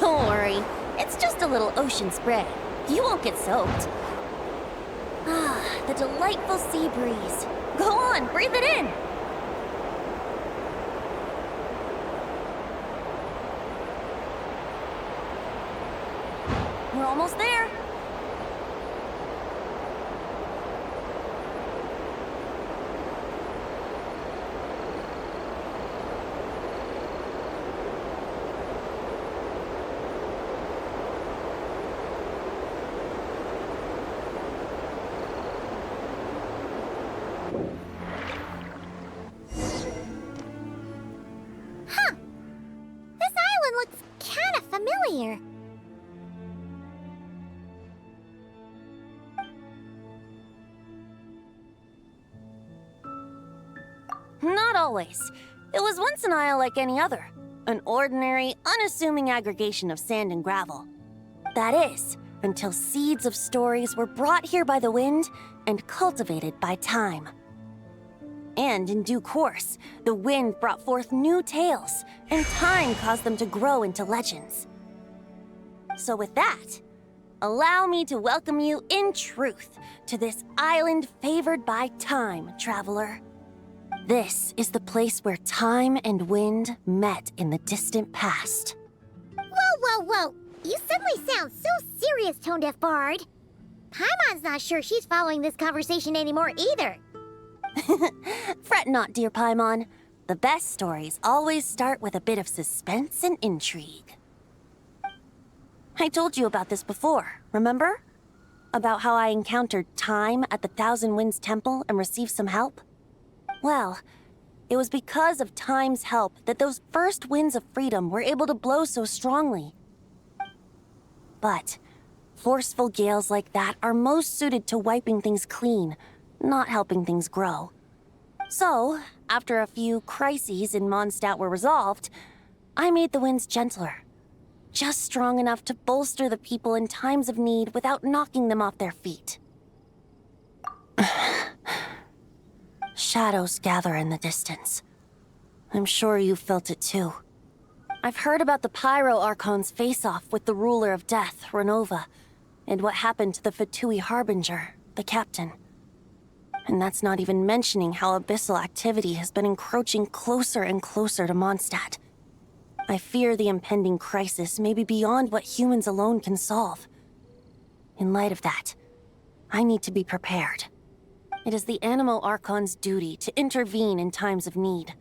Don't worry, it's just a little ocean spray. You won't get soaked. Ah, the delightful sea breeze. Go on, breathe it in. We're almost there. Familiar. Not always. It was once an isle like any other. An ordinary, unassuming aggregation of sand and gravel. That is, until seeds of stories were brought here by the wind and cultivated by time. And in due course, the wind brought forth new tales, and time caused them to grow into legends. So with that, allow me to welcome you in truth to this island favored by time, traveler. This is the place where time and wind met in the distant past. Whoa. You suddenly sound so serious, Tone-Deaf Bard. Paimon's not sure she's following this conversation anymore either. Fret not, dear Paimon. The best stories always start with a bit of suspense and intrigue. I told you about this before, remember? About how I encountered time at the Thousand Winds Temple and received some help? Well, it was because of time's help that those first winds of freedom were able to blow so strongly. But Forceful gales like that are most suited to wiping things clean, not helping things grow. So, after a few crises in Mondstadt were resolved, I made the winds gentler. Just strong enough to bolster the people in times of need without knocking them off their feet. Shadows gather in the distance. I'm sure you felt it too. I've heard about the Pyro Archon's face-off with the ruler of death, Renova, and what happened to the Fatui Harbinger, the captain. And that's not even mentioning how abyssal activity has been encroaching closer and closer to Mondstadt. I fear the impending crisis may be beyond what humans alone can solve. In light of that, I need to be prepared. It is the Animal Archon's duty to intervene in times of need.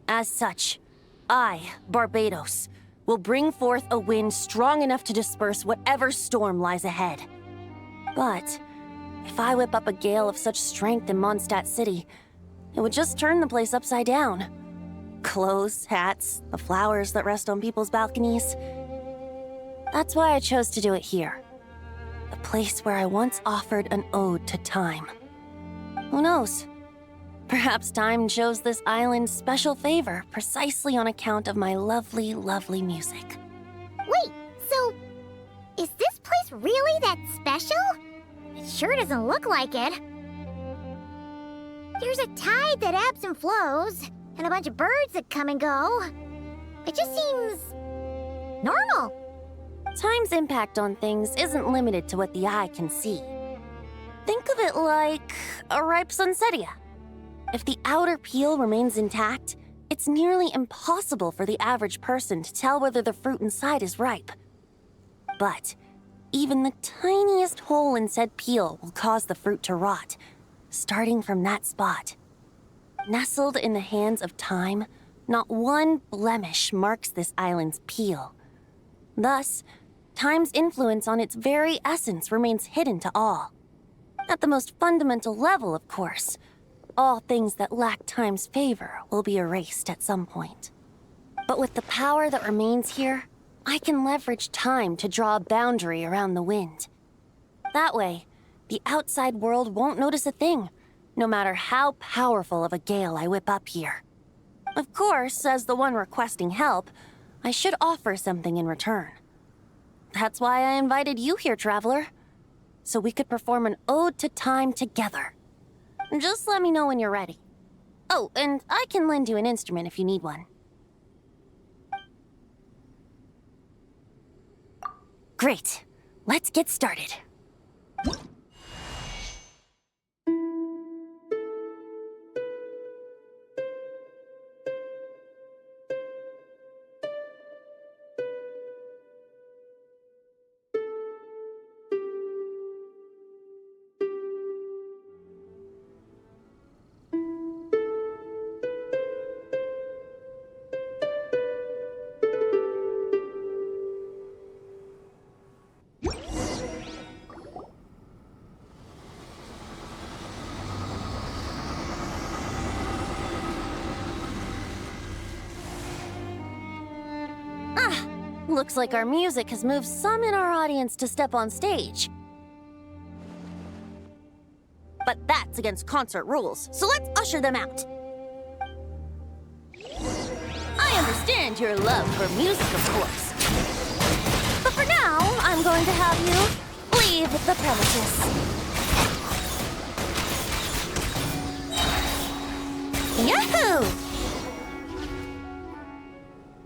As such, I, Barbados, will bring forth a wind strong enough to disperse whatever storm lies ahead. But if I whip up a gale of such strength in Mondstadt City, it would just turn the place upside down. Clothes, hats, the flowers that rest on people's balconies. That's why I chose to do it here. The place where I once offered an ode to time. Who knows? Perhaps time shows this island special favor precisely on account of my lovely, lovely music. Wait, so is this place really that special? It sure doesn't look like it. There's a tide that ebbs and flows, and a bunch of birds that come and go. It just seems normal. Time's impact on things isn't limited to what the eye can see. Think of it like a ripe sunsetia. If the outer peel remains intact, it's nearly impossible for the average person to tell whether the fruit inside is ripe. But even the tiniest hole in said peel will cause the fruit to rot, starting from that spot. Nestled in the hands of time, not one blemish marks this island's peel. Thus, time's influence on its very essence remains hidden to all. At the most fundamental level, of course, all things that lack time's favor will be erased at some point. But with the power that remains here, I can leverage time to draw a boundary around the wind. That way, the outside world won't notice a thing, no matter how powerful of a gale I whip up here. Of course, as the one requesting help, I should offer something in return. That's why I invited you here, Traveler, so we could perform an ode to time together. Just let me know when you're ready. Oh, and I can lend you an instrument if you need one. Great. Let's get started. Looks like our music has moved some in our audience to step on stage. But that's against concert rules, so let's usher them out. I understand your love for music, of course. But for now, I'm going to have you leave the premises. Yahoo!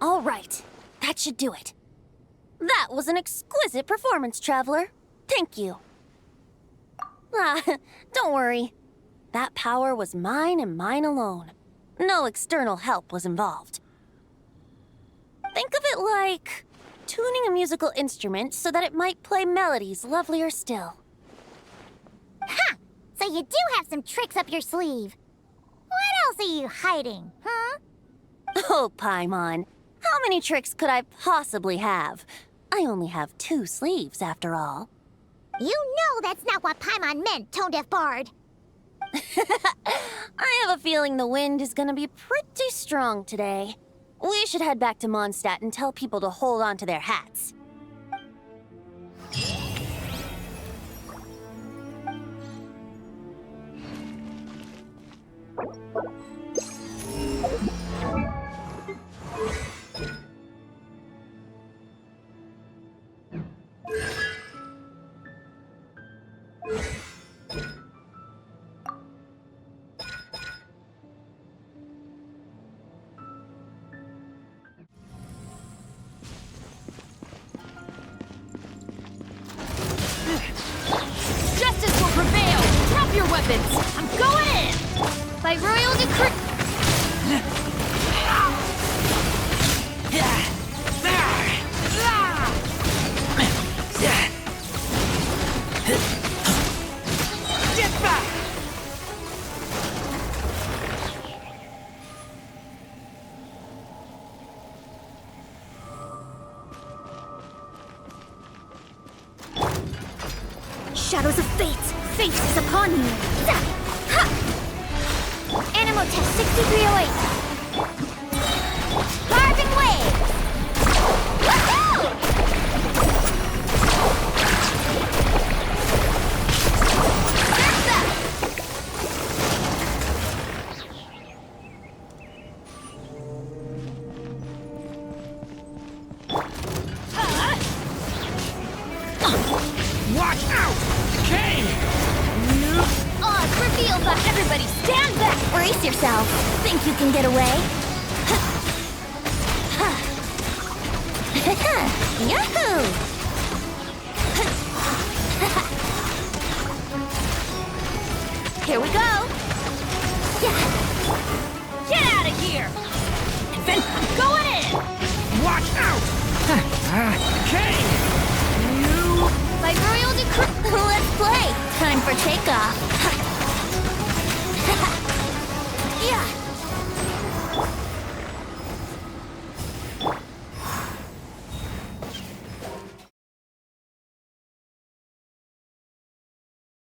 All right, that should do it. That was an exquisite performance, Traveler. Thank you. Don't worry. That power was mine and mine alone. No external help was involved. Think of it like tuning a musical instrument so that it might play melodies lovelier still. Ha! So you do have some tricks up your sleeve. What else are you hiding, huh? Oh, Paimon. How many tricks could I possibly have? I only have 2 sleeves, after all. You know that's not what Paimon meant, Tone-Deaf Bard. I have a feeling the wind is gonna be pretty strong today. We should head back to Mondstadt and tell people to hold on to their hats. weapons! I'm going in! By royal decree... Get back! Shadows of fate! Fate is upon you! Ha! Animal test 6308! Carving wave! Woohoo! Watch out! Kane! Odds reveal that everybody stand back! Brace yourself. Think you can get away? Yahoo! Here we go! Get out of here! Venti, I'm going in! Watch out! Kane! By royal decree... Let's play. Time for takeoff.